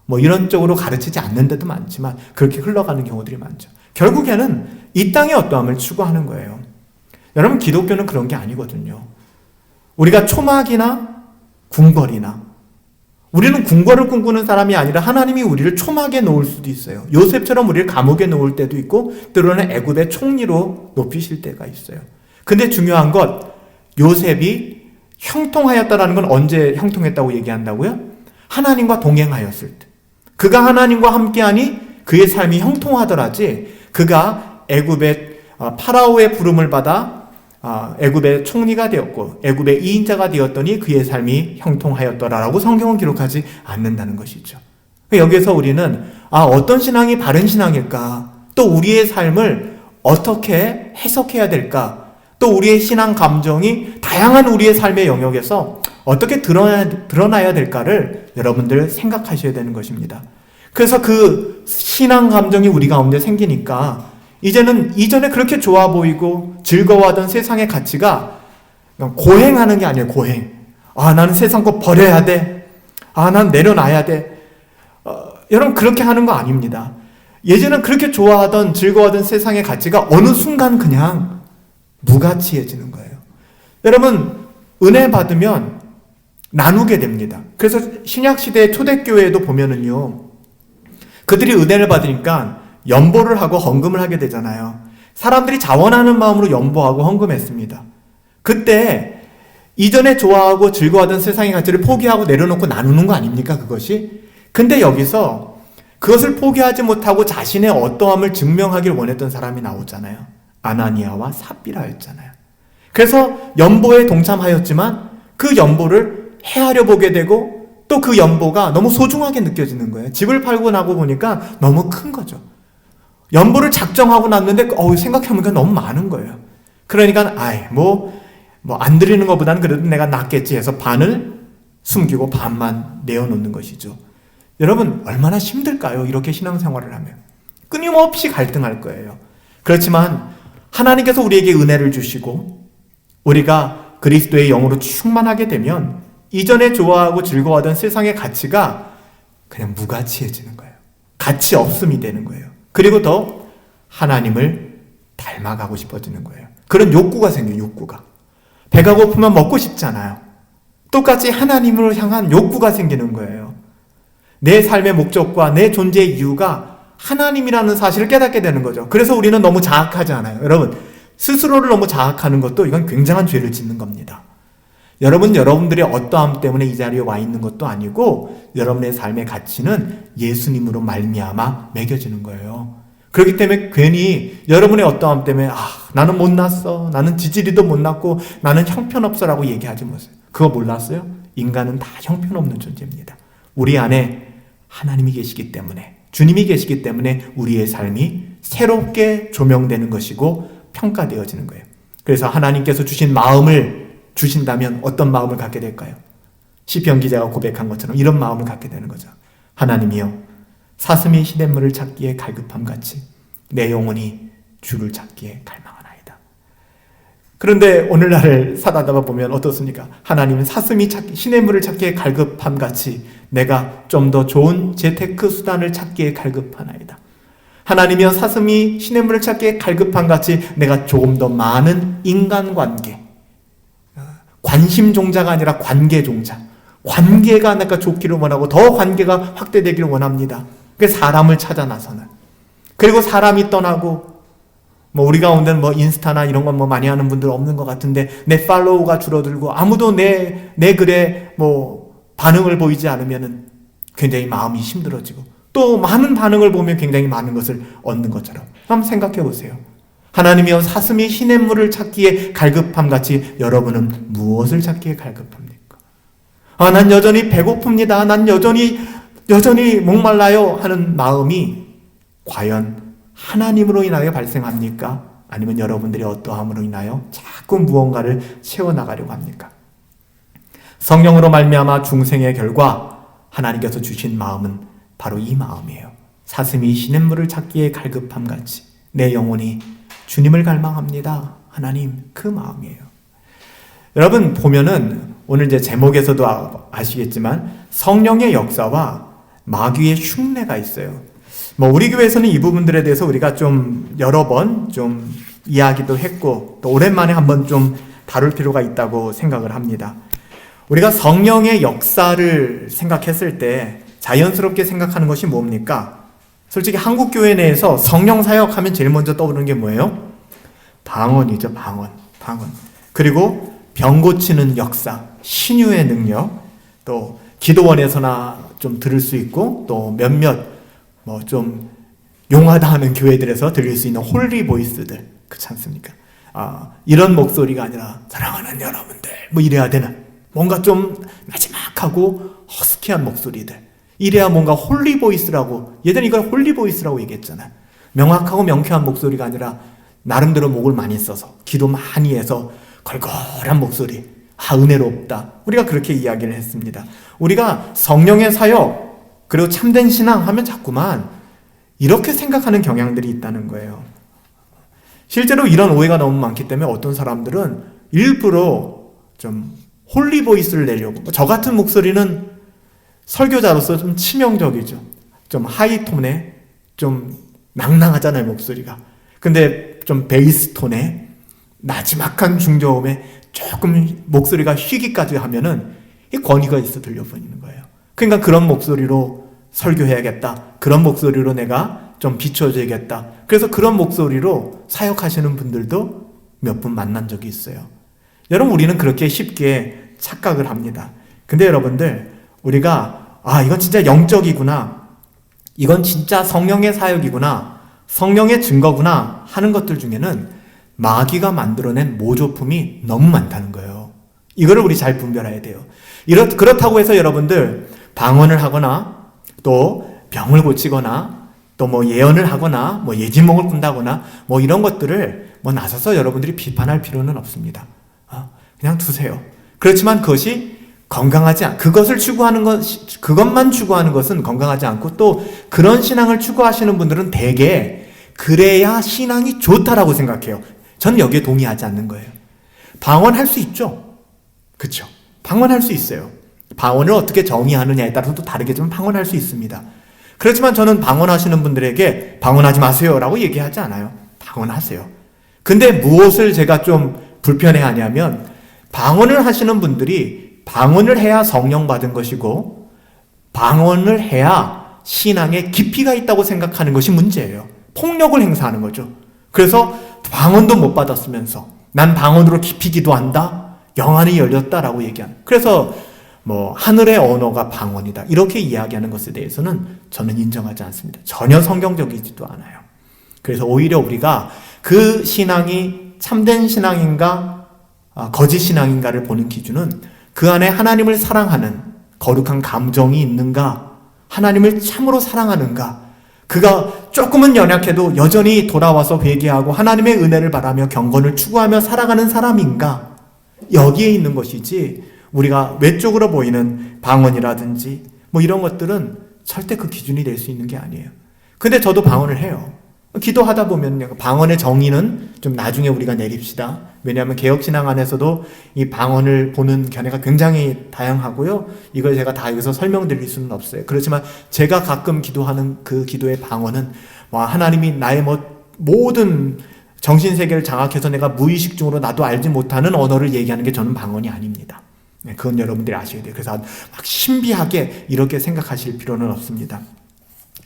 뭐 이런 쪽으로 가르치지 않는 데도 많지만 그렇게 흘러가는 경우들이 많죠. 결국에는 이 땅의 어떠함을 추구하는 거예요. 여러분, 기독교는 그런 게 아니거든요. 우리가 초막이나 궁궐이나, 우리는 궁궐을 꿈꾸는 사람이 아니라 하나님이 우리를 초막에 놓을 수도 있어요. 요셉처럼 우리를 감옥에 놓을 때도 있고 때로는 애굽의 총리로 높이실 때가 있어요. 근데 중요한 것, 요셉이 형통하였다라는 건 언제 형통했다고 얘기한다고요? 하나님과 동행하였을 때. 그가 하나님과 함께하니 그의 삶이 형통하더라지, 그가 애굽의 파라오의 부름을 받아 애굽의 총리가 되었고 애굽의 2인자가 되었더니 그의 삶이 형통하였더라라고 성경은 기록하지 않는다는 것이죠. 여기에서 우리는 어떤 신앙이 바른 신앙일까? 또 우리의 삶을 어떻게 해석해야 될까? 또 우리의 신앙 감정이 다양한 우리의 삶의 영역에서 어떻게 드러나야 될까를 여러분들 생각하셔야 되는 것입니다. 그래서 그 신앙 감정이 우리 가운데 생기니까 이제는 이전에 그렇게 좋아 보이고 즐거워하던 세상의 가치가 고행하는 게 아니에요. 고행. 나는 세상 거 버려야 돼. 난 내려놔야 돼. 여러분, 그렇게 하는 거 아닙니다. 예전엔 그렇게 좋아하던 즐거워하던 세상의 가치가 어느 순간 그냥 무가치해지는 거예요. 여러분, 은혜 받으면 나누게 됩니다. 그래서 신약시대의 초대교회에도 보면은요, 그들이 은혜를 받으니까 연보를 하고 헌금을 하게 되잖아요. 사람들이 자원하는 마음으로 연보하고 헌금했습니다. 그때 이전에 좋아하고 즐거워하던 세상의 가치를 포기하고 내려놓고 나누는 거 아닙니까, 그것이? 근데 여기서 그것을 포기하지 못하고 자신의 어떠함을 증명하길 원했던 사람이 나오잖아요. 아나니아와 삽비라였잖아요. 그래서 연보에 동참하였지만 그 연보를 헤아려 보게 되고 또 그 연보가 너무 소중하게 느껴지는 거예요. 집을 팔고 나고 보니까 너무 큰 거죠. 연보를 작정하고 났는데 생각해보니까 너무 많은 거예요. 그러니까 안 드리는 것보다는 그래도 내가 낫겠지 해서 반을 숨기고 반만 내어놓는 것이죠. 여러분, 얼마나 힘들까요? 이렇게 신앙생활을 하면 끊임없이 갈등할 거예요. 그렇지만 하나님께서 우리에게 은혜를 주시고 우리가 그리스도의 영으로 충만하게 되면 이전에 좋아하고 즐거워하던 세상의 가치가 그냥 무가치해지는 거예요. 가치 없음이 되는 거예요. 그리고 더 하나님을 닮아가고 싶어지는 거예요. 그런 욕구가 생겨요. 욕구가. 배가 고프면 먹고 싶잖아요. 똑같이 하나님을 향한 욕구가 생기는 거예요. 내 삶의 목적과 내 존재의 이유가 하나님이라는 사실을 깨닫게 되는 거죠. 그래서 우리는 너무 자학하지 않아요. 여러분, 스스로를 너무 자학하는 것도 이건 굉장한 죄를 짓는 겁니다. 여러분들의 어떠함 때문에 이 자리에 와 있는 것도 아니고 여러분의 삶의 가치는 예수님으로 말미암아 매겨지는 거예요. 그렇기 때문에 괜히 여러분의 어떠함 때문에 나는 못났어, 나는 지지리도 못났고 나는 형편없어라고 얘기하지 마세요. 그거 몰랐어요? 인간은 다 형편없는 존재입니다. 우리 안에 하나님이 계시기 때문에, 주님이 계시기 때문에 우리의 삶이 새롭게 조명되는 것이고 평가되어지는 거예요. 그래서 하나님께서 주신 마음을 주신다면 어떤 마음을 갖게 될까요? 시편 기자가 고백한 것처럼 이런 마음을 갖게 되는 거죠. 하나님이여, 사슴이 시냇물을 찾기에 갈급함같이 내 영혼이 주를 찾기에 갈망하나이다. 그런데 오늘날을 살아가다 보면 어떻습니까? 하나님은 사슴이 시냇물을 찾기에 갈급함같이 내가 좀 더 좋은 재테크 수단을 찾기에 갈급하나이다. 하나님이여, 사슴이 시냇물을 찾기에 갈급함같이 내가 조금 더 많은 인간관계, 관심종자가 아니라 관계종자, 관계가 내가 좋기를 원하고 더 관계가 확대되기를 원합니다. 그래서 사람을 찾아 나서는, 그리고 사람이 떠나고 우리 가운데는 인스타나 이런 건 많이 하는 분들 없는 것 같은데 내 팔로우가 줄어들고 아무도 내 글에 반응을 보이지 않으면은 굉장히 마음이 힘들어지고 또 많은 반응을 보면 굉장히 많은 것을 얻는 것처럼 한번 생각해 보세요. 하나님이여, 사슴이 시냇물을 찾기에 갈급함같이 여러분은 무엇을 찾기에 갈급합니까? 난 여전히 배고픕니다. 난 여전히 목말라요 하는 마음이 과연 하나님으로 인하여 발생합니까? 아니면 여러분들이 어떠함으로 인하여 자꾸 무언가를 채워나가려고 합니까? 성령으로 말미암아 중생의 결과 하나님께서 주신 마음은 바로 이 마음이에요. 사슴이 시냇물을 찾기에 갈급함 같이 내 영혼이 주님을 갈망합니다. 하나님, 그 마음이에요. 여러분 보면은 오늘 이제 제목에서도 아시겠지만 성령의 역사와 마귀의 흉내가 있어요. 우리 교회에서는 이 부분들에 대해서 우리가 좀 여러 번 좀 이야기도 했고 또 오랜만에 한번 좀 다룰 필요가 있다고 생각을 합니다. 우리가 성령의 역사를 생각했을 때 자연스럽게 생각하는 것이 뭡니까? 솔직히 한국 교회 내에서 성령 사역하면 제일 먼저 떠오르는 게 뭐예요? 방언이죠, 방언. 그리고 병 고치는 역사, 신유의 능력, 또 기도원에서나 좀 들을 수 있고 또 몇몇 좀 용하다 하는 교회들에서 들릴 수 있는 홀리 보이스들, 그렇지 않습니까? 이런 목소리가 아니라 사랑하는 여러분들 이래야 되는 뭔가 좀 마지막하고 허스키한 목소리들, 이래야 뭔가 홀리 보이스라고, 예전에 이걸 홀리 보이스라고 얘기했잖아요. 명확하고 명쾌한 목소리가 아니라 나름대로 목을 많이 써서 기도 많이 해서 걸걸한 목소리, 은혜롭다, 우리가 그렇게 이야기를 했습니다. 우리가 성령의 사역 그리고 참된 신앙 하면 자꾸만 이렇게 생각하는 경향들이 있다는 거예요. 실제로 이런 오해가 너무 많기 때문에 어떤 사람들은 일부러 좀 홀리 보이스를 내려고, 저 같은 목소리는 설교자로서 좀 치명적이죠. 좀 하이톤에 좀 낭낭하잖아요, 목소리가. 근데 좀 베이스 톤에 나지막한 중저음에 조금 목소리가 쉬기까지 하면은 이 권위가 있어 들려 보이는 거예요. 그러니까 그런 목소리로 설교해야겠다, 그런 목소리로 내가 좀 비춰줘야겠다, 그래서 그런 목소리로 사역하시는 분들도 몇 분 만난 적이 있어요. 여러분, 우리는 그렇게 쉽게 착각을 합니다. 근데 여러분들, 우리가 이건 진짜 영적이구나, 이건 진짜 성령의 사역이구나, 성령의 증거구나 하는 것들 중에는 마귀가 만들어낸 모조품이 너무 많다는 거예요. 이거를 우리 잘 분별해야 돼요. 그렇다고 해서 여러분들 방언을 하거나 또 병을 고치거나 또 예언을 하거나 예지몽을 꾼다거나 이런 것들을 나서서 여러분들이 비판할 필요는 없습니다. 그냥 두세요. 그렇지만 그것이 그것만 추구하는 것은 건강하지 않고, 또 그런 신앙을 추구하시는 분들은 대개 그래야 신앙이 좋다라고 생각해요. 저는 여기에 동의하지 않는 거예요. 방언할 수 있죠. 그렇죠. 방언할 수 있어요. 방언을 어떻게 정의하느냐에 따라서 또 다르겠지만 방언할 수 있습니다. 그렇지만 저는 방언하시는 분들에게 방언하지 마세요 라고 얘기하지 않아요. 방언하세요. 근데 무엇을 제가 좀 불편해하냐면, 방언을 하시는 분들이 방언을 해야 성령 받은 것이고 방언을 해야 신앙에 깊이가 있다고 생각하는 것이 문제예요. 폭력을 행사하는 거죠. 그래서 방언도 못 받았으면서 난 방언으로 깊이 기도한다, 영안이 열렸다라고 얘기하는, 그래서 하늘의 언어가 방언이다 이렇게 이야기하는 것에 대해서는 저는 인정하지 않습니다. 전혀 성경적이지도 않아요. 그래서 오히려 우리가 그 신앙이 참된 신앙인가 거짓 신앙인가를 보는 기준은 그 안에 하나님을 사랑하는 거룩한 감정이 있는가, 하나님을 참으로 사랑하는가, 그가 조금은 연약해도 여전히 돌아와서 회개하고 하나님의 은혜를 바라며 경건을 추구하며 살아가는 사람인가, 여기에 있는 것이지, 우리가 외적으로 보이는 방언이라든지 이런 것들은 절대 그 기준이 될 수 있는 게 아니에요. 근데 저도 방언을 해요. 기도하다 보면 방언의 정의는 좀 나중에 우리가 내립시다. 왜냐하면 개혁신앙 안에서도 이 방언을 보는 견해가 굉장히 다양하고요. 이걸 제가 다 여기서 설명드릴 수는 없어요. 그렇지만 제가 가끔 기도하는 그 기도의 방언은 하나님이 나의 모든 정신세계를 장악해서 내가 무의식 중으로 나도 알지 못하는 언어를 얘기하는 게 저는 방언이 아닙니다. 그건 여러분들이 아셔야 돼요. 그래서 막 신비하게 이렇게 생각하실 필요는 없습니다.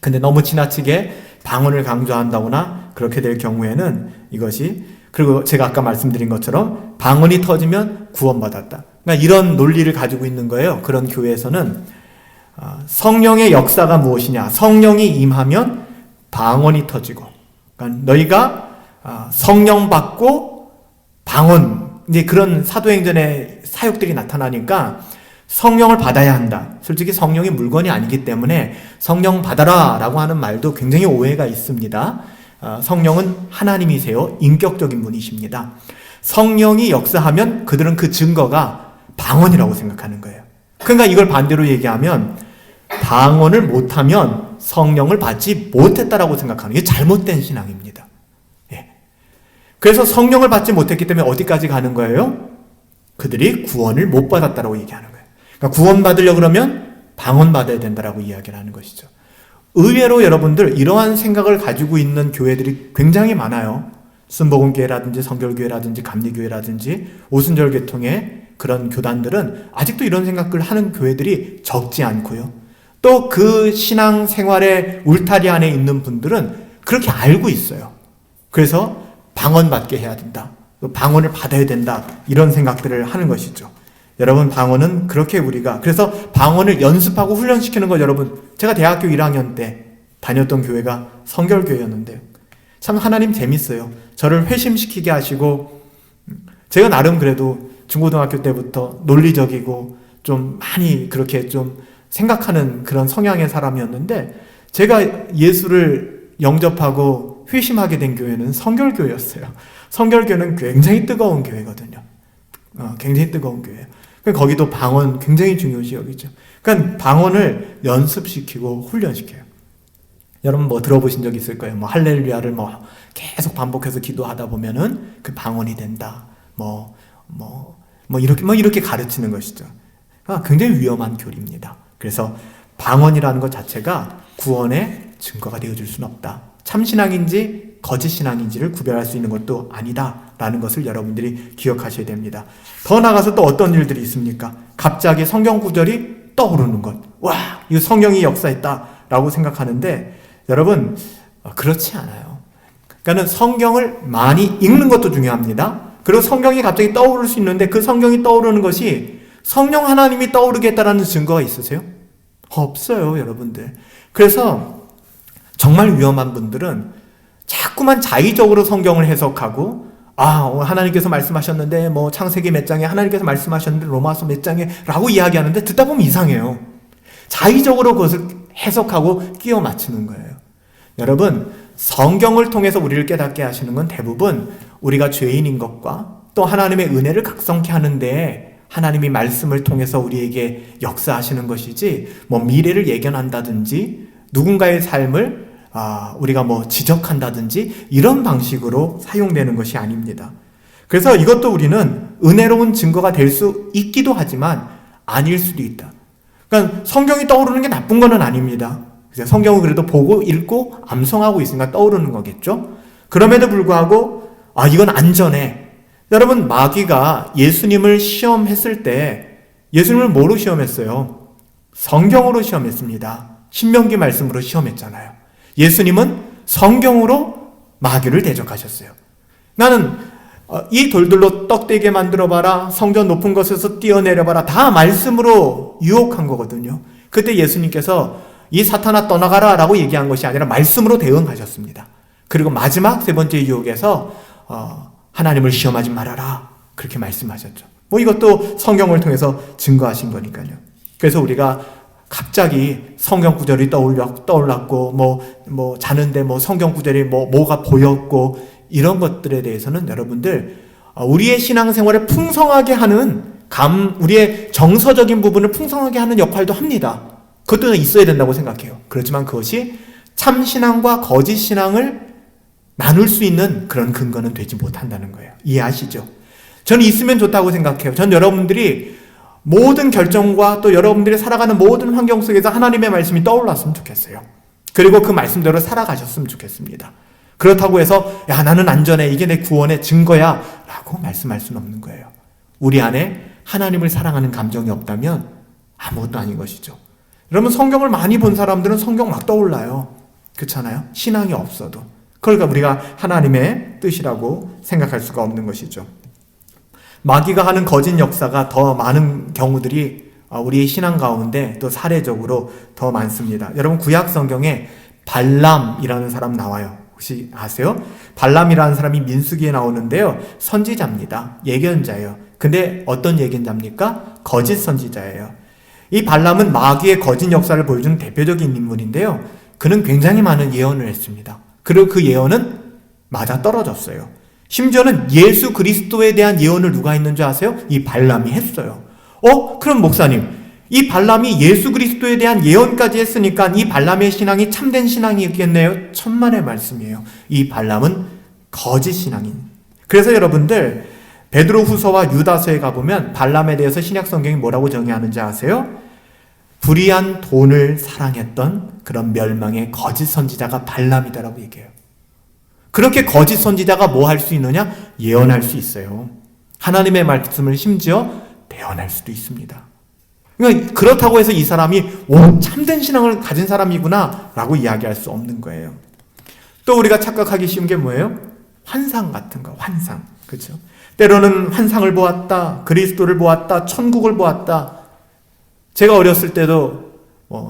근데 너무 지나치게 방언을 강조한다거나 그렇게 될 경우에는 이것이, 그리고 제가 아까 말씀드린 것처럼 방언이 터지면 구원받았다, 그러니까 이런 논리를 가지고 있는 거예요. 그런 교회에서는 성령의 역사가 무엇이냐, 성령이 임하면 방언이 터지고, 그러니까 너희가 성령 받고 방언, 이제 그런 사도행전의 사역들이 나타나니까 성령을 받아야 한다. 솔직히 성령이 물건이 아니기 때문에 성령 받아라 라고 하는 말도 굉장히 오해가 있습니다. 성령은 하나님이세요. 인격적인 분이십니다. 성령이 역사하면 그들은 그 증거가 방언이라고 생각하는 거예요. 그러니까 이걸 반대로 얘기하면 방언을 못하면 성령을 받지 못했다라고 생각하는 게 잘못된 신앙입니다. 예. 그래서 성령을 받지 못했기 때문에 어디까지 가는 거예요? 그들이 구원을 못 받았다라고 얘기하는 거예요. 그러니까 구원받으려고 그러면 방언 받아야 된다라고 이야기를 하는 것이죠. 의외로 여러분들 이러한 생각을 가지고 있는 교회들이 굉장히 많아요. 순복음교회라든지 성결교회라든지 감리교회라든지 오순절 계통의 그런 교단들은 아직도 이런 생각을 하는 교회들이 적지 않고요. 또 그 신앙 생활의 울타리 안에 있는 분들은 그렇게 알고 있어요. 그래서 방언 받게 해야 된다. 방언을 받아야 된다. 이런 생각들을 하는 것이죠. 여러분, 방언은 그렇게 우리가, 그래서 방언을 연습하고 훈련시키는 거 여러분, 제가 대학교 1학년 때 다녔던 교회가 성결교회였는데 참 하나님 재밌어요. 저를 회심시키게 하시고, 제가 나름 그래도 중고등학교 때부터 논리적이고 좀 많이 그렇게 좀 생각하는 그런 성향의 사람이었는데, 제가 예수를 영접하고 회심하게 된 교회는 성결교회였어요. 성결교회는 굉장히 뜨거운 교회거든요. 굉장히 뜨거운 교회예요. 거기도 방언 굉장히 중요시 여기죠. 그러니까 방언을 연습시키고 훈련시켜요. 여러분 뭐 들어보신 적 있을 거예요. 뭐 할렐루야를 뭐 계속 반복해서 기도하다 보면은 그 방언이 된다. 이렇게 가르치는 것이죠. 굉장히 위험한 교리입니다. 그래서 방언이라는 것 자체가 구원의 증거가 되어줄 수는 없다. 참신앙인지 거짓신앙인지를 구별할 수 있는 것도 아니다라는 것을 여러분들이 기억하셔야 됩니다. 더 나아가서 또 어떤 일들이 있습니까? 갑자기 성경 구절이 떠오르는 것. 와, 이거 성령이 역사했다라고 생각하는데 여러분, 그렇지 않아요. 그러니까 성경을 많이 읽는 것도 중요합니다. 그리고 성경이 갑자기 떠오를 수 있는데 그 성경이 떠오르는 것이 성령 하나님이 떠오르겠다라는 증거가 있으세요? 없어요, 여러분들. 그래서 정말 위험한 분들은 자꾸만 자의적으로 성경을 해석하고, 하나님께서 말씀하셨는데, 창세기 몇 장에 하나님께서 말씀하셨는데, 로마서 몇 장에 라고 이야기하는데, 듣다 보면 이상해요. 자의적으로 그것을 해석하고 끼워 맞추는 거예요. 여러분, 성경을 통해서 우리를 깨닫게 하시는 건 대부분 우리가 죄인인 것과 또 하나님의 은혜를 각성케 하는데 하나님이 말씀을 통해서 우리에게 역사하시는 것이지, 미래를 예견한다든지, 누군가의 삶을 우리가 지적한다든지 이런 방식으로 사용되는 것이 아닙니다. 그래서 이것도 우리는 은혜로운 증거가 될 수 있기도 하지만 아닐 수도 있다. 그러니까 성경이 떠오르는 게 나쁜 건 아닙니다. 성경을 그래도 보고 읽고 암송하고 있으니까 떠오르는 거겠죠. 그럼에도 불구하고 이건 안전해. 여러분, 마귀가 예수님을 시험했을 때 예수님을 뭐로 시험했어요? 성경으로 시험했습니다. 신명기 말씀으로 시험했잖아요. 예수님은 성경으로 마귀를 대적하셨어요. 나는 이 돌들로 떡되게 만들어봐라, 성전 높은 곳에서 뛰어내려봐라, 다 말씀으로 유혹한 거거든요. 그때 예수님께서 이 사탄아 떠나가라 라고 얘기한 것이 아니라 말씀으로 대응하셨습니다. 그리고 마지막 세 번째 유혹에서 하나님을 시험하지 말아라 그렇게 말씀하셨죠. 이것도 성경을 통해서 증거하신 거니까요. 그래서 우리가 갑자기 성경 구절이 떠올랐고, 자는데 성경 구절이 뭐가 보였고, 이런 것들에 대해서는 여러분들, 우리의 신앙생활을 풍성하게 하는, 우리의 정서적인 부분을 풍성하게 하는 역할도 합니다. 그것도 있어야 된다고 생각해요. 그렇지만 그것이 참신앙과 거짓신앙을 나눌 수 있는 그런 근거는 되지 못한다는 거예요. 이해하시죠? 저는 있으면 좋다고 생각해요. 전 여러분들이 모든 결정과 또 여러분들이 살아가는 모든 환경 속에서 하나님의 말씀이 떠올랐으면 좋겠어요. 그리고 그 말씀대로 살아가셨으면 좋겠습니다. 그렇다고 해서 나는 안전해, 이게 내 구원의 증거야 라고 말씀할 수는 없는 거예요. 우리 안에 하나님을 사랑하는 감정이 없다면 아무것도 아닌 것이죠. 여러분, 성경을 많이 본 사람들은 성경 막 떠올라요. 그렇잖아요? 신앙이 없어도. 그러니까 우리가 하나님의 뜻이라고 생각할 수가 없는 것이죠. 마귀가 하는 거짓 역사가 더 많은 경우들이 우리의 신앙 가운데 또 사례적으로 더 많습니다. 여러분, 구약 성경에 발람이라는 사람 나와요. 혹시 아세요? 발람이라는 사람이 민수기에 나오는데요. 선지자입니다. 예견자예요. 근데 어떤 예견자입니까? 거짓 선지자예요. 이 발람은 마귀의 거짓 역사를 보여주는 대표적인 인물인데요. 그는 굉장히 많은 예언을 했습니다. 그리고 그 예언은 맞아 떨어졌어요. 심지어는 예수 그리스도에 대한 예언을 누가 했는 줄 아세요? 이 발람이 했어요. 그럼 목사님, 이 발람이 예수 그리스도에 대한 예언까지 했으니까 이 발람의 신앙이 참된 신앙이겠네요? 천만의 말씀이에요. 이 발람은 거짓 신앙인. 그래서 여러분들 베드로 후서와 유다서에 가보면 발람에 대해서 신약 성경이 뭐라고 정의하는지 아세요? 불의한 돈을 사랑했던 그런 멸망의 거짓 선지자가 발람이다라고 얘기해요. 그렇게 거짓 선지자가 뭐 할 수 있느냐? 예언할 수 있어요. 하나님의 말씀을 심지어 대언할 수도 있습니다. 그러니까 그렇다고 해서 이 사람이 참된 신앙을 가진 사람이구나 라고 이야기할 수 없는 거예요. 또 우리가 착각하기 쉬운 게 뭐예요? 환상 같은 거, 환상. 그렇죠? 때로는 환상을 보았다, 그리스도를 보았다, 천국을 보았다. 제가 어렸을 때도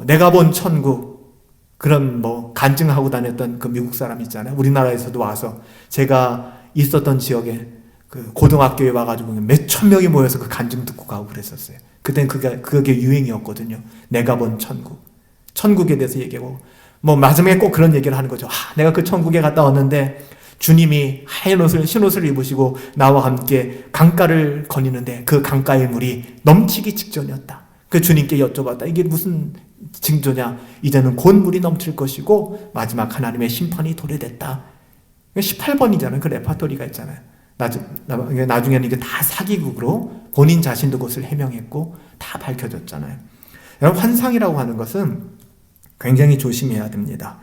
내가 본 천국, 그런 간증하고 다녔던 그 미국 사람 있잖아요. 우리나라에서도 와서 제가 있었던 지역에 그 고등학교에 와가지고 몇천 명이 모여서 그 간증 듣고 가고 그랬었어요. 그땐 그게 유행이었거든요. 내가 본 천국. 천국에 대해서 얘기하고, 마지막에 꼭 그런 얘기를 하는 거죠. 내가 그 천국에 갔다 왔는데, 주님이 하얀 옷을, 흰 옷을 입으시고, 나와 함께 강가를 거니는데, 그 강가의 물이 넘치기 직전이었다. 그 주님께 여쭤봤다. 이게 무슨 징조냐? 이제는 곧 물이 넘칠 것이고, 마지막 하나님의 심판이 도래됐다. 18번이잖아요. 그 레파토리가 있잖아요. 나중에는 이게 다 사기극으로 본인 자신도 그것을 해명했고 다 밝혀졌잖아요. 여러분, 환상이라고 하는 것은 굉장히 조심해야 됩니다.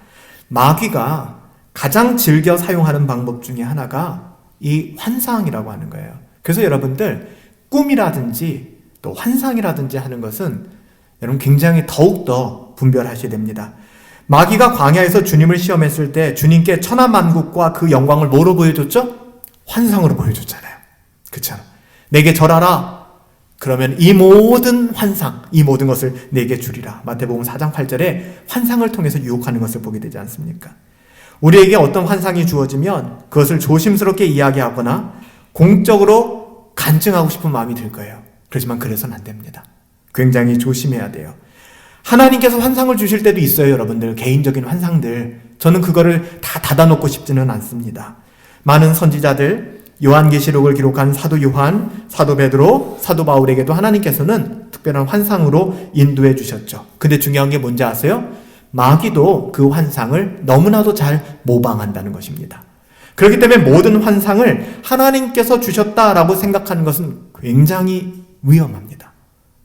마귀가 가장 즐겨 사용하는 방법 중에 하나가 이 환상이라고 하는 거예요. 그래서 여러분들 꿈이라든지 또 환상이라든지 하는 것은 여러분 굉장히 더욱더 분별하셔야 됩니다. 마귀가 광야에서 주님을 시험했을 때 주님께 천하만국과 그 영광을 뭐로 보여줬죠? 환상으로 보여줬잖아요. 그렇죠? 내게 절하라. 그러면 이 모든 환상, 이 모든 것을 내게 주리라. 마태복음 4장 8절에 환상을 통해서 유혹하는 것을 보게 되지 않습니까? 우리에게 어떤 환상이 주어지면 그것을 조심스럽게 이야기하거나 공적으로 간증하고 싶은 마음이 들 거예요. 그렇지만 그래서는 안 됩니다. 굉장히 조심해야 돼요. 하나님께서 환상을 주실 때도 있어요, 여러분들. 개인적인 환상들. 저는 그거를 다 닫아놓고 싶지는 않습니다. 많은 선지자들, 요한계시록을 기록한 사도 요한, 사도 베드로, 사도 바울에게도 하나님께서는 특별한 환상으로 인도해 주셨죠. 근데 중요한 게 뭔지 아세요? 마귀도 그 환상을 너무나도 잘 모방한다는 것입니다. 그렇기 때문에 모든 환상을 하나님께서 주셨다라고 생각하는 것은 굉장히 위험합니다.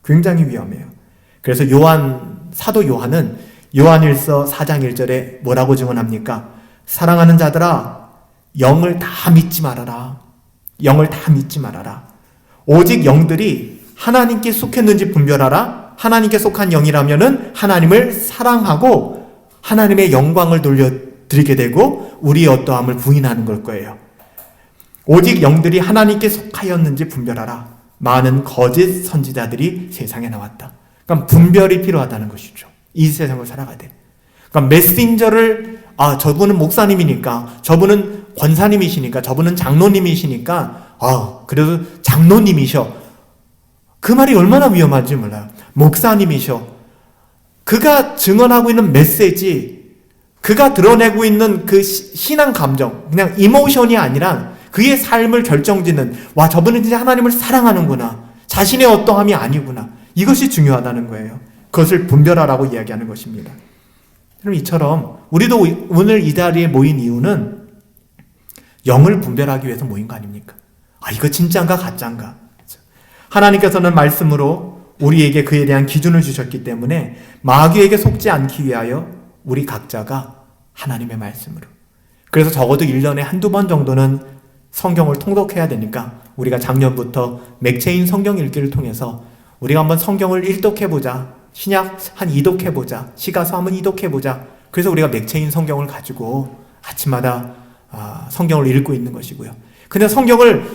굉장히 위험해요. 그래서 사도 요한은 요한일서 4장 1절에 뭐라고 증언합니까? 사랑하는 자들아, 영을 다 믿지 말아라. 영을 다 믿지 말아라. 오직 영들이 하나님께 속했는지 분별하라. 하나님께 속한 영이라면은 하나님을 사랑하고 하나님의 영광을 돌려드리게 되고 우리의 어떠함을 부인하는 걸 거예요. 오직 영들이 하나님께 속하였는지 분별하라. 많은 거짓 선지자들이 세상에 나왔다. 그러니까 분별이 필요하다는 것이죠. 이 세상을 살아가되. 그러니까 메신저를 저분은 목사님이니까, 저분은 권사님이시니까, 저분은 장로님이시니까, 그래도 장로님이셔. 그 말이 얼마나 위험한지 몰라요. 목사님이셔. 그가 증언하고 있는 메시지, 그가 드러내고 있는 그 신앙 감정, 그냥 이모션이 아니라 그의 삶을 결정짓는, 저분은 진짜 하나님을 사랑하는구나. 자신의 어떠함이 아니구나. 이것이 중요하다는 거예요. 그것을 분별하라고 이야기하는 것입니다. 그럼 이처럼 우리도 오늘 이 자리에 모인 이유는 영을 분별하기 위해서 모인 거 아닙니까? 이거 진짜인가 가짜인가? 하나님께서는 말씀으로 우리에게 그에 대한 기준을 주셨기 때문에 마귀에게 속지 않기 위하여 우리 각자가 하나님의 말씀으로, 그래서 적어도 1년에 한두 번 정도는 성경을 통독해야 되니까 우리가 작년부터 맥체인 성경 읽기를 통해서 우리가 한번 성경을 일독해보자, 신약 한 이독해보자, 시가서 한번 이독해보자. 그래서 우리가 맥체인 성경을 가지고 아침마다 성경을 읽고 있는 것이고요. 근데 성경을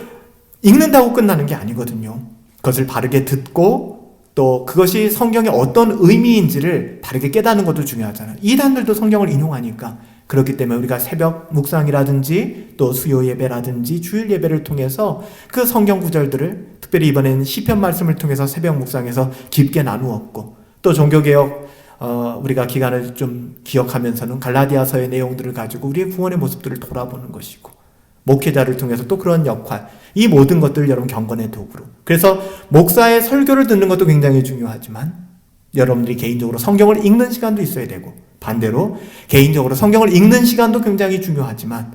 읽는다고 끝나는 게 아니거든요. 그것을 바르게 듣고 또 그것이 성경의 어떤 의미인지를 바르게 깨닫는 것도 중요하잖아요. 이단들도 성경을 인용하니까. 그렇기 때문에 우리가 새벽 묵상이라든지 또 수요 예배라든지 주일 예배를 통해서 그 성경 구절들을, 특별히 이번에는 시편 말씀을 통해서 새벽 묵상에서 깊게 나누었고, 또 종교개혁 우리가 기간을 좀 기억하면서는 갈라디아서의 내용들을 가지고 우리의 구원의 모습들을 돌아보는 것이고, 목회자를 통해서 또 그런 역할, 이 모든 것들을 여러분 경건의 도구로. 그래서 목사의 설교를 듣는 것도 굉장히 중요하지만 여러분들이 개인적으로 성경을 읽는 시간도 있어야 되고, 반대로 개인적으로 성경을 읽는 시간도 굉장히 중요하지만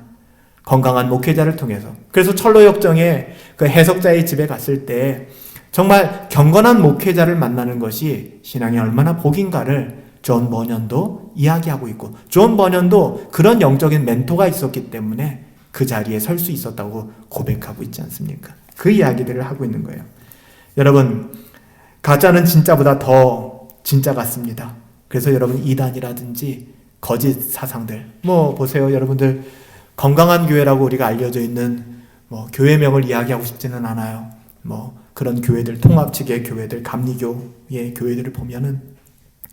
건강한 목회자를 통해서, 그래서 철로역정의 그 해석자의 집에 갔을 때 정말 경건한 목회자를 만나는 것이 신앙이 얼마나 복인가를 존 버년도 이야기하고 있고, 존 버년도 그런 영적인 멘토가 있었기 때문에 그 자리에 설 수 있었다고 고백하고 있지 않습니까? 그 이야기들을 하고 있는 거예요. 여러분, 가짜는 진짜보다 더 진짜 같습니다. 그래서 여러분, 이단이라든지 거짓 사상들, 보세요. 여러분들, 건강한 교회라고 우리가 알려져 있는 교회명을 이야기하고 싶지는 않아요. 그런 교회들, 통합측의 교회들, 감리교의 교회들을 보면은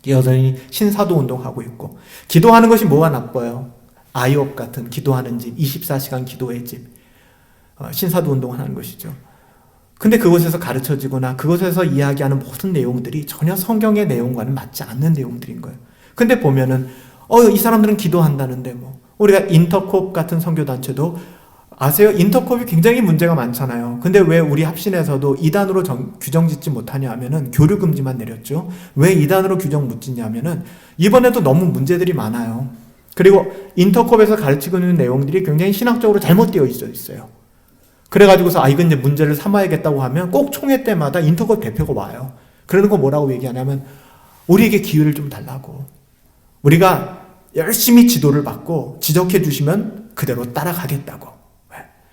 여전히 신사도 운동하고 있고, 기도하는 것이 뭐가 나빠요? 아이옵 같은 기도하는 집, 24시간 기도의 집, 신사도 운동을 하는 것이죠. 근데 그곳에서 가르쳐지거나 그곳에서 이야기하는 모든 내용들이 전혀 성경의 내용과는 맞지 않는 내용들인 거예요. 근데 보면은 이 사람들은 기도한다는데 우리가 인터콥 같은 선교단체도 아세요? 인터콥이 굉장히 문제가 많잖아요. 근데 왜 우리 합신에서도 이단으로 규정 짓지 못하냐 하면은 교류 금지만 내렸죠. 왜 이단으로 규정 못 짓냐 하면은 이번에도 너무 문제들이 많아요. 그리고 인터콥에서 가르치고 있는 내용들이 굉장히 신학적으로 잘못되어 있어요. 그래가지고서 이건 이제 문제를 삼아야겠다고 하면 꼭 총회 때마다 인터콥 대표가 와요. 그러는 거 뭐라고 얘기하냐면 우리에게 기회를 좀 달라고. 우리가 열심히 지도를 받고 지적해 주시면 그대로 따라가겠다고.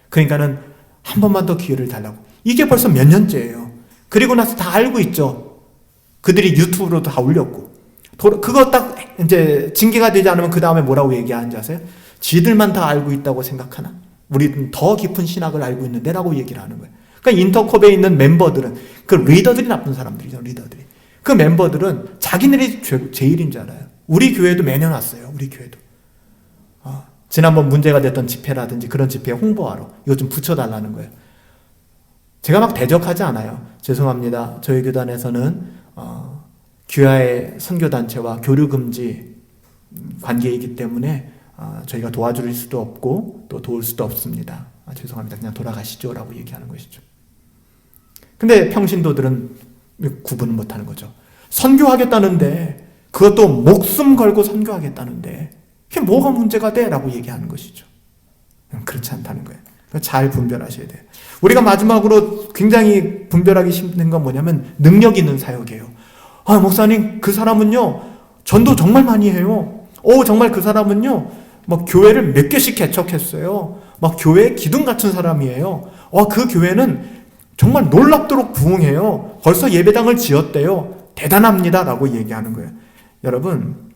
그러니까는 한 번만 더 기회를 달라고. 이게 벌써 몇 년째예요. 그리고 나서 다 알고 있죠. 그들이 유튜브로도 다 올렸고. 그거 딱 이제 징계가 되지 않으면 그 다음에 뭐라고 얘기하는지 아세요? 지들만 다 알고 있다고 생각하나? 우리는 더 깊은 신학을 알고 있는데 라고 얘기를 하는 거예요. 그러니까 인터컵에 있는 멤버들은, 그 리더들이 나쁜 사람들이죠, 리더들이. 그 멤버들은 자기네들이 제일인 줄 알아요. 우리 교회도 매년 왔어요, 우리 교회도. 지난번 문제가 됐던 집회라든지 그런 집회 홍보하러 이거 좀 붙여달라는 거예요. 제가 막 대적하지 않아요. 죄송합니다. 저희 교단에서는 귀하의 선교단체와 교류금지 관계이기 때문에 저희가 도와줄 수도 없고 또 도울 수도 없습니다. 죄송합니다. 그냥 돌아가시죠 라고 얘기하는 것이죠. 근데 평신도들은 구분을 못하는 거죠. 선교하겠다는데, 그것도 목숨 걸고 선교하겠다는데 이게 뭐가 문제가 돼? 라고 얘기하는 것이죠. 그렇지 않다는 거예요. 잘 분별하셔야 돼요. 우리가 마지막으로 굉장히 분별하기 힘든 건 뭐냐면 능력 있는 사역이에요. 목사님, 그 사람은요 전도 정말 많이 해요. 정말 그 사람은요 막 교회를 몇 개씩 개척했어요. 막 교회에 기둥 갖춘 사람이에요. 그 교회는 정말 놀랍도록 부흥해요. 벌써 예배당을 지었대요. 대단합니다 라고 얘기하는 거예요. 여러분,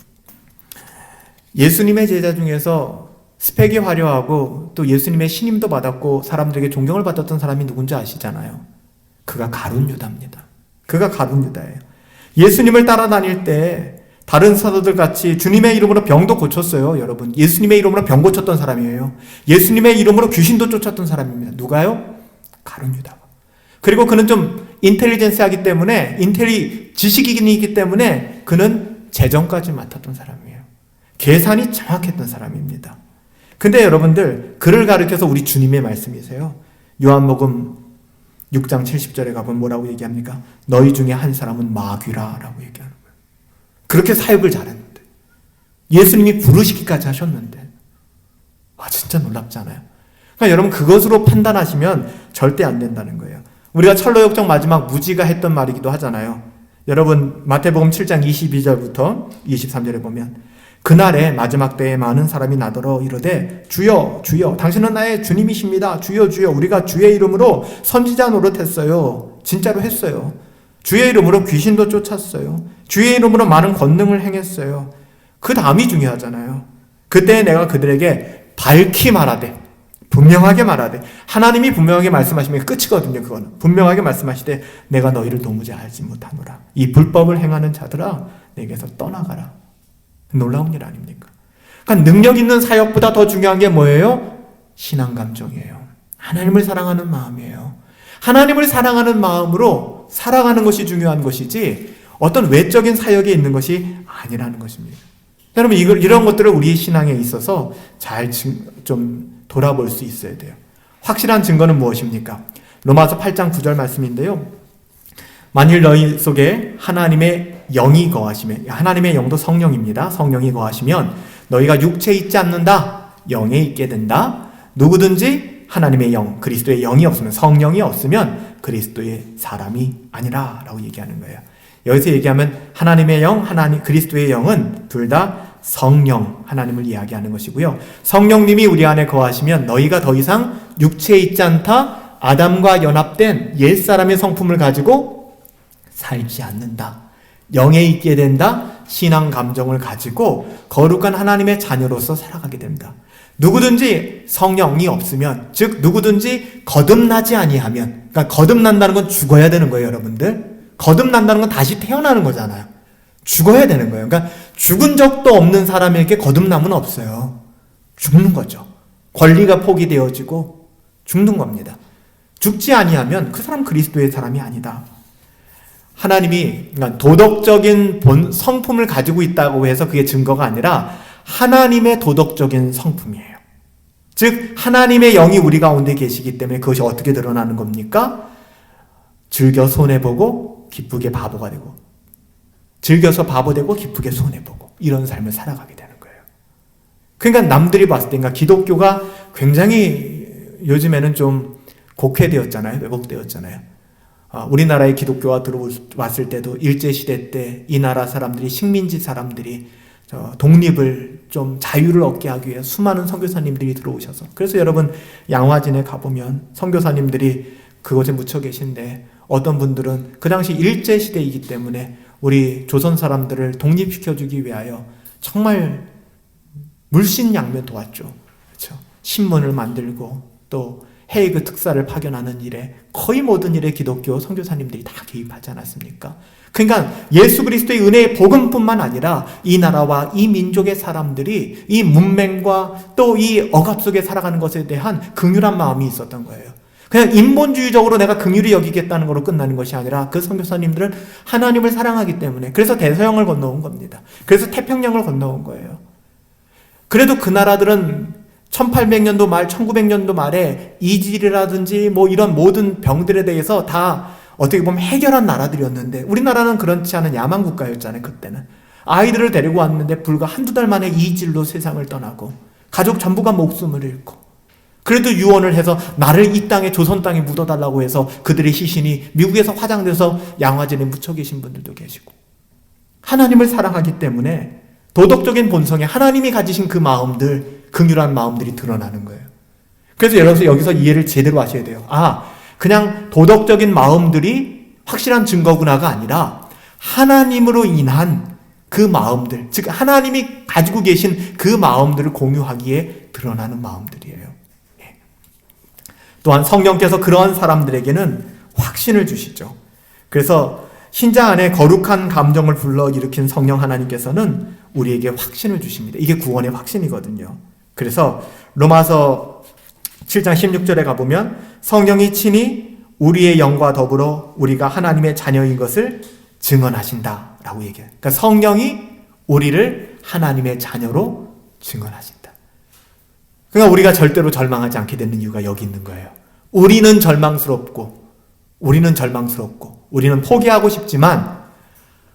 예수님의 제자 중에서 스펙이 화려하고 또 예수님의 신임도 받았고 사람들에게 존경을 받았던 사람이 누군지 아시잖아요. 그가 가룟 유다입니다. 그가 가룟 유다예요. 예수님을 따라다닐 때 다른 사도들 같이 주님의 이름으로 병도 고쳤어요. 여러분, 예수님의 이름으로 병 고쳤던 사람이에요. 예수님의 이름으로 귀신도 쫓았던 사람입니다. 누가요? 가룟 유다. 그리고 그는 좀 인텔리전스하기 때문에, 지식인이기 때문에 그는 재정까지 맡았던 사람이에요. 계산이 정확했던 사람입니다. 근데 여러분들, 그를 가리켜서 우리 주님의 말씀이세요. 요한복음 6장 70절에 가보면 뭐라고 얘기합니까? 너희 중에 한 사람은 마귀라 라고 얘기하는 거예요. 그렇게 사역을 잘했는데, 예수님이 부르시기까지 하셨는데, 진짜 놀랍잖아요. 그러니까 여러분, 그것으로 판단하시면 절대 안 된다는 거예요. 우리가 철로역정 마지막 무지가 했던 말이기도 하잖아요. 여러분, 마태복음 7장 22절부터 23절에 보면 그날에 마지막 때에 많은 사람이 나더러 이르되 주여 주여 당신은 나의 주님이십니다. 주여 주여 우리가 주의 이름으로 선지자 노릇했어요. 진짜로 했어요. 주의 이름으로 귀신도 쫓았어요. 주의 이름으로 많은 권능을 행했어요. 그 다음이 중요하잖아요. 그때 내가 그들에게 밝히 말하되, 분명하게 말하되, 하나님이 분명하게 말씀하시면 끝이거든요. 그거는 분명하게 말씀하시되 내가 너희를 도무지 알지 못하노라. 이 불법을 행하는 자들아 내게서 떠나가라. 놀라운 일 아닙니까? 그러니까 능력 있는 사역보다 더 중요한 게 뭐예요? 신앙 감정이에요. 하나님을 사랑하는 마음이에요. 하나님을 사랑하는 마음으로 살아가는 것이 중요한 것이지, 어떤 외적인 사역에 있는 것이 아니라는 것입니다. 여러분, 이런 것들을 우리 신앙에 있어서 잘 좀 돌아볼 수 있어야 돼요. 확실한 증거는 무엇입니까? 로마서 8장 9절 말씀인데요. 만일 너희 속에 하나님의 영이 거하시면, 하나님의 영도 성령입니다. 성령이 거하시면 너희가 육체에 있지 않는다, 영에 있게 된다. 누구든지 하나님의 영, 그리스도의 영이 없으면, 성령이 없으면 그리스도의 사람이 아니라 라고 얘기하는 거예요. 여기서 얘기하면 하나님의 영, 그리스도의 영은 둘 다 성령, 하나님을 이야기하는 것이고요. 성령님이 우리 안에 거하시면 너희가 더 이상 육체에 있지 않다, 아담과 연합된 옛사람의 성품을 가지고 살지 않는다. 영에 있게 된다. 신앙 감정을 가지고 거룩한 하나님의 자녀로서 살아가게 된다. 누구든지 성령이 없으면, 즉 누구든지 거듭나지 아니하면, 그러니까 거듭난다는 건 죽어야 되는 거예요, 여러분들. 거듭난다는 건 다시 태어나는 거잖아요. 죽어야 되는 거예요. 그러니까 죽은 적도 없는 사람에게 거듭남은 없어요. 죽는 거죠. 권리가 포기되어지고 죽는 겁니다. 죽지 아니하면 그 사람 그리스도의 사람이 아니다. 하나님이, 그러니까 도덕적인 성품을 가지고 있다고 해서 그게 증거가 아니라 하나님의 도덕적인 성품이에요. 즉 하나님의 영이 우리 가운데 계시기 때문에 그것이 어떻게 드러나는 겁니까? 즐겨 손해보고 기쁘게 바보가 되고, 즐겨서 바보 되고 기쁘게 손해보고, 이런 삶을 살아가게 되는 거예요. 그러니까 남들이 봤을 때, 그러니까 기독교가 굉장히 요즘에는 좀 곡해되었잖아요. 왜곡되었잖아요. 우리나라에 기독교가 들어왔을 때도 일제시대 때 이 나라 사람들이, 식민지 사람들이 독립을 좀 자유를 얻게 하기 위해 수많은 선교사님들이 들어오셔서, 그래서 여러분 양화진에 가보면 선교사님들이 그곳에 묻혀 계신데, 어떤 분들은 그 당시 일제시대이기 때문에 우리 조선 사람들을 독립시켜주기 위하여 정말 물신양면 도왔죠. 그렇죠? 신문을 만들고 또 헤이그 특사를 파견하는 일에, 거의 모든 일에 기독교 선교사님들이 다 개입하지 않았습니까? 그러니까 예수 그리스도의 은혜의 복음뿐만 아니라 이 나라와 이 민족의 사람들이 이 문맹과 또 이 억압 속에 살아가는 것에 대한 긍휼한 마음이 있었던 거예요. 그냥 인본주의적으로 내가 긍휼히 여기겠다는 걸로 끝나는 것이 아니라 그 선교사님들은 하나님을 사랑하기 때문에, 그래서 대서양을 건너온 겁니다. 그래서 태평양을 건너온 거예요. 그래도 그 나라들은 1800년도 말, 1900년도 말에 이질이라든지 뭐 이런 모든 병들에 대해서 다 어떻게 보면 해결한 나라들이었는데, 우리나라는 그렇지 않은 야만 국가였잖아요. 그때는 아이들을 데리고 왔는데 불과 한두 달 만에 이질로 세상을 떠나고 가족 전부가 목숨을 잃고, 그래도 유언을 해서 나를 이 땅에, 조선 땅에 묻어달라고 해서 그들의 시신이 미국에서 화장돼서 양화진에 묻혀 계신 분들도 계시고, 하나님을 사랑하기 때문에 도덕적인 본성에 하나님이 가지신 그 마음들, 긍휼한 마음들이 드러나는 거예요. 그래서 여러분 여기서 이해를 제대로 하셔야 돼요. 그냥 도덕적인 마음들이 확실한 증거구나가 아니라 하나님으로 인한 그 마음들, 즉 하나님이 가지고 계신 그 마음들을 공유하기에 드러나는 마음들이에요. 또한 성령께서 그러한 사람들에게는 확신을 주시죠. 그래서 신자 안에 거룩한 감정을 불러일으킨 성령 하나님께서는 우리에게 확신을 주십니다. 이게 구원의 확신이거든요. 그래서 로마서 7장 16절에 가보면 성령이 친히 우리의 영과 더불어 우리가 하나님의 자녀인 것을 증언하신다 라고 얘기해요. 그러니까 성령이 우리를 하나님의 자녀로 증언하신다. 그러니까 우리가 절대로 절망하지 않게 되는 이유가 여기 있는 거예요. 우리는 절망스럽고 우리는 포기하고 싶지만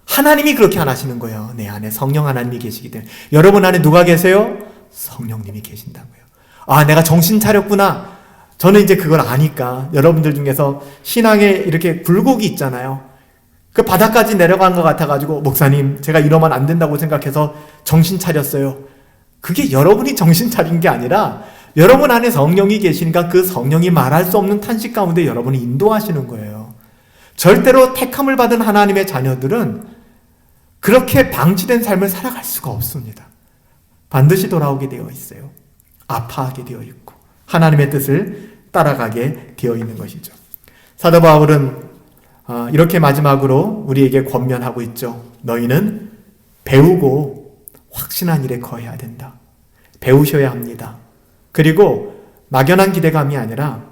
하나님이 그렇게 안 하시는 거예요. 내 안에 성령 하나님이 계시기 때문에. 여러분 안에 누가 계세요? 성령님이 계신다고요. 내가 정신 차렸구나. 저는 이제 그걸 아니까, 여러분들 중에서 신앙에 이렇게 굴곡이 있잖아요. 그 바닥까지 내려간 것 같아가지고, 목사님 제가 이러면 안 된다고 생각해서 정신 차렸어요. 그게 여러분이 정신 차린 게 아니라 여러분 안에 성령이 계시니까 그 성령이 말할 수 없는 탄식 가운데 여러분을 인도하시는 거예요. 절대로 택함을 받은 하나님의 자녀들은 그렇게 방치된 삶을 살아갈 수가 없습니다. 반드시 돌아오게 되어 있어요. 아파하게 되어 있고 하나님의 뜻을 따라가게 되어 있는 것이죠. 사도 바울은 이렇게 마지막으로 우리에게 권면하고 있죠. 너희는 배우고 확신한 일에 거해야 된다. 배우셔야 합니다. 그리고 막연한 기대감이 아니라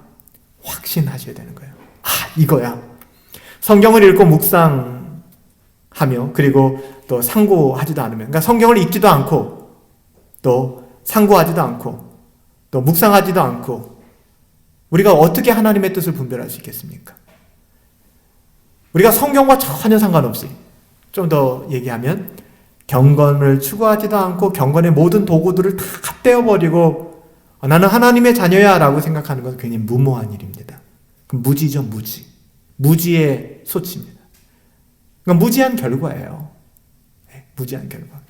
확신하셔야 되는 거예요. 이거야. 성경을 읽고 묵상하는 하며 그리고 또 상고하지도 않으면 그러니까 성경을 읽지도 않고 또 상고하지도 않고 또 묵상하지도 않고 우리가 어떻게 하나님의 뜻을 분별할 수 있겠습니까? 우리가 성경과 전혀 상관없이 좀 더 얘기하면 경건을 추구하지도 않고 경건의 모든 도구들을 다 갓대어버리고 나는 하나님의 자녀야 라고 생각하는 것은 굉장히 무모한 일입니다. 무지죠, 무지. 무지의 소치입니다. 그러니까 무지한 결과예요. 무지한 결과.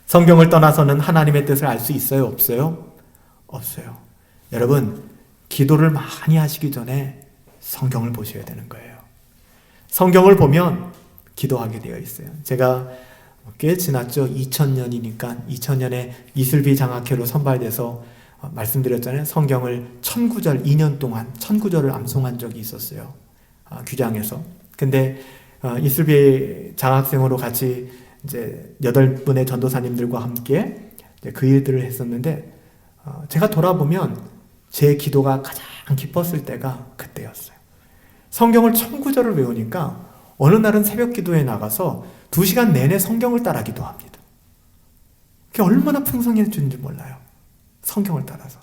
성경을 떠나서는 하나님의 뜻을 알 수 있어요? 없어요? 없어요. 여러분, 기도를 많이 하시기 전에 성경을 보셔야 되는 거예요. 성경을 보면 기도하게 되어 있어요. 제가 꽤 지났죠. 2000년이니까 2000년에 이슬비 장학회로 선발돼서 말씀드렸잖아요. 성경을 1000구절 2년 동안 1000구절을 암송한 적이 있었어요. 규장에서. 근데 이슬비 장학생으로 같이 이제 8분의 전도사님들과 함께 그 일들을 했었는데 제가 돌아보면 제 기도가 가장 기뻤을 때가 그때였어요. 성경을 1000구절을 외우니까 어느 날은 새벽 기도에 나가서 2시간 내내 성경을 따라 기도합니다. 그게 얼마나 풍성해지는지 몰라요. 성경을 따라서.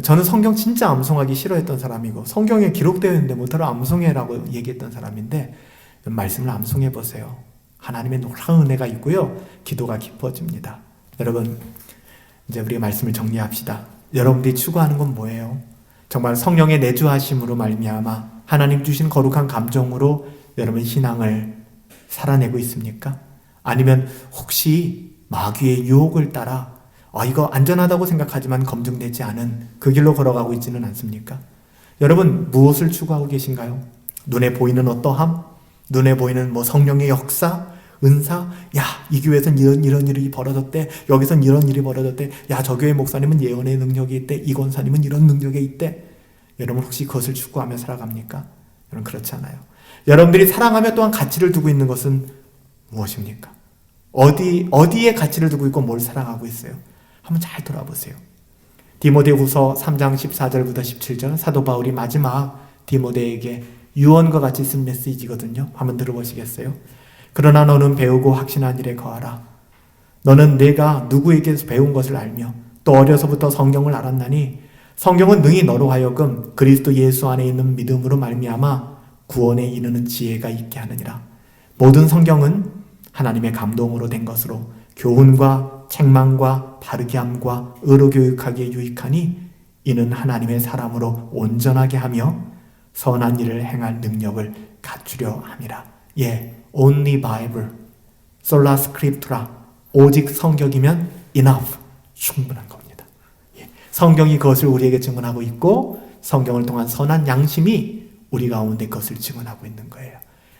저는 성경 진짜 암송하기 싫어했던 사람이고 성경에 기록되어 있는데 뭐더러 암송해라고 얘기했던 사람인데 말씀을 암송해 보세요. 하나님의 놀라운 은혜가 있고요. 기도가 깊어집니다. 여러분, 이제 우리가 말씀을 정리합시다. 여러분들이 추구하는 건 뭐예요? 정말 성령의 내주하심으로 말미암아 하나님 주신 거룩한 감정으로 여러분 신앙을 살아내고 있습니까? 아니면 혹시 마귀의 유혹을 따라 이거 안전하다고 생각하지만 검증되지 않은 그 길로 걸어가고 있지는 않습니까? 여러분 무엇을 추구하고 계신가요? 눈에 보이는 어떠함? 눈에 보이는 성령의 역사? 은사? 야, 이 교회에선 이런 일이 벌어졌대. 여기선 이런 일이 벌어졌대. 야, 저 교회 목사님은 예언의 능력이 있대. 이 권사님은 이런 능력이 있대. 여러분 혹시 그것을 추구하며 살아갑니까? 여러분 그렇지 않아요. 여러분들이 사랑하며 또한 가치를 두고 있는 것은 무엇입니까? 어디에 가치를 두고 있고 뭘 사랑하고 있어요? 한번 잘 돌아보세요. 디모데후서 3장 14절부터 17절 사도 바울이 마지막 디모데에게 유언과 같이 쓴 메시지거든요. 한번 들어보시겠어요? 그러나 너는 배우고 확신한 일에 거하라. 너는 내가 누구에게서 배운 것을 알며 또 어려서부터 성경을 알았나니 성경은 능히 너로 하여금 그리스도 예수 안에 있는 믿음으로 말미암아 구원에 이르는 지혜가 있게 하느니라. 모든 성경은 하나님의 감동으로 된 것으로 교훈과 책망과 바르게 함과 의로 교육하기에 유익하니 이는 하나님의 사람으로 온전하게 하며 선한 일을 행할 능력을 갖추려 함이라. only Bible, sola scriptura, 오직 성경이면 enough, 충분한 겁니다. 성경이 그것을 우리에게 증언하고 있고 성경을 통한 선한 양심이 우리 가운데 그것을 증언하고 있는 거예요.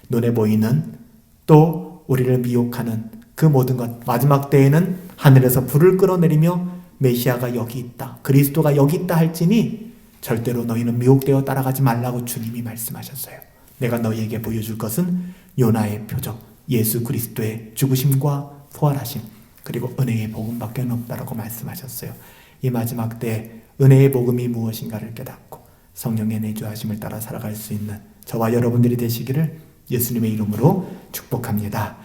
눈에 보이는 또 우리를 미혹하는 그 모든 것, 마지막 때에는 하늘에서 불을 끌어내리며 메시아가 여기 있다, 그리스도가 여기 있다 할지니 절대로 너희는 미혹되어 따라가지 말라고 주님이 말씀하셨어요. 내가 너희에게 보여줄 것은 요나의 표적, 예수 그리스도의 죽으심과 부활하심, 그리고 은혜의 복음밖에 없다라고 말씀하셨어요. 이 마지막 때 은혜의 복음이 무엇인가를 깨닫고 성령의 내주하심을 따라 살아갈 수 있는 저와 여러분들이 되시기를 예수님의 이름으로 축복합니다.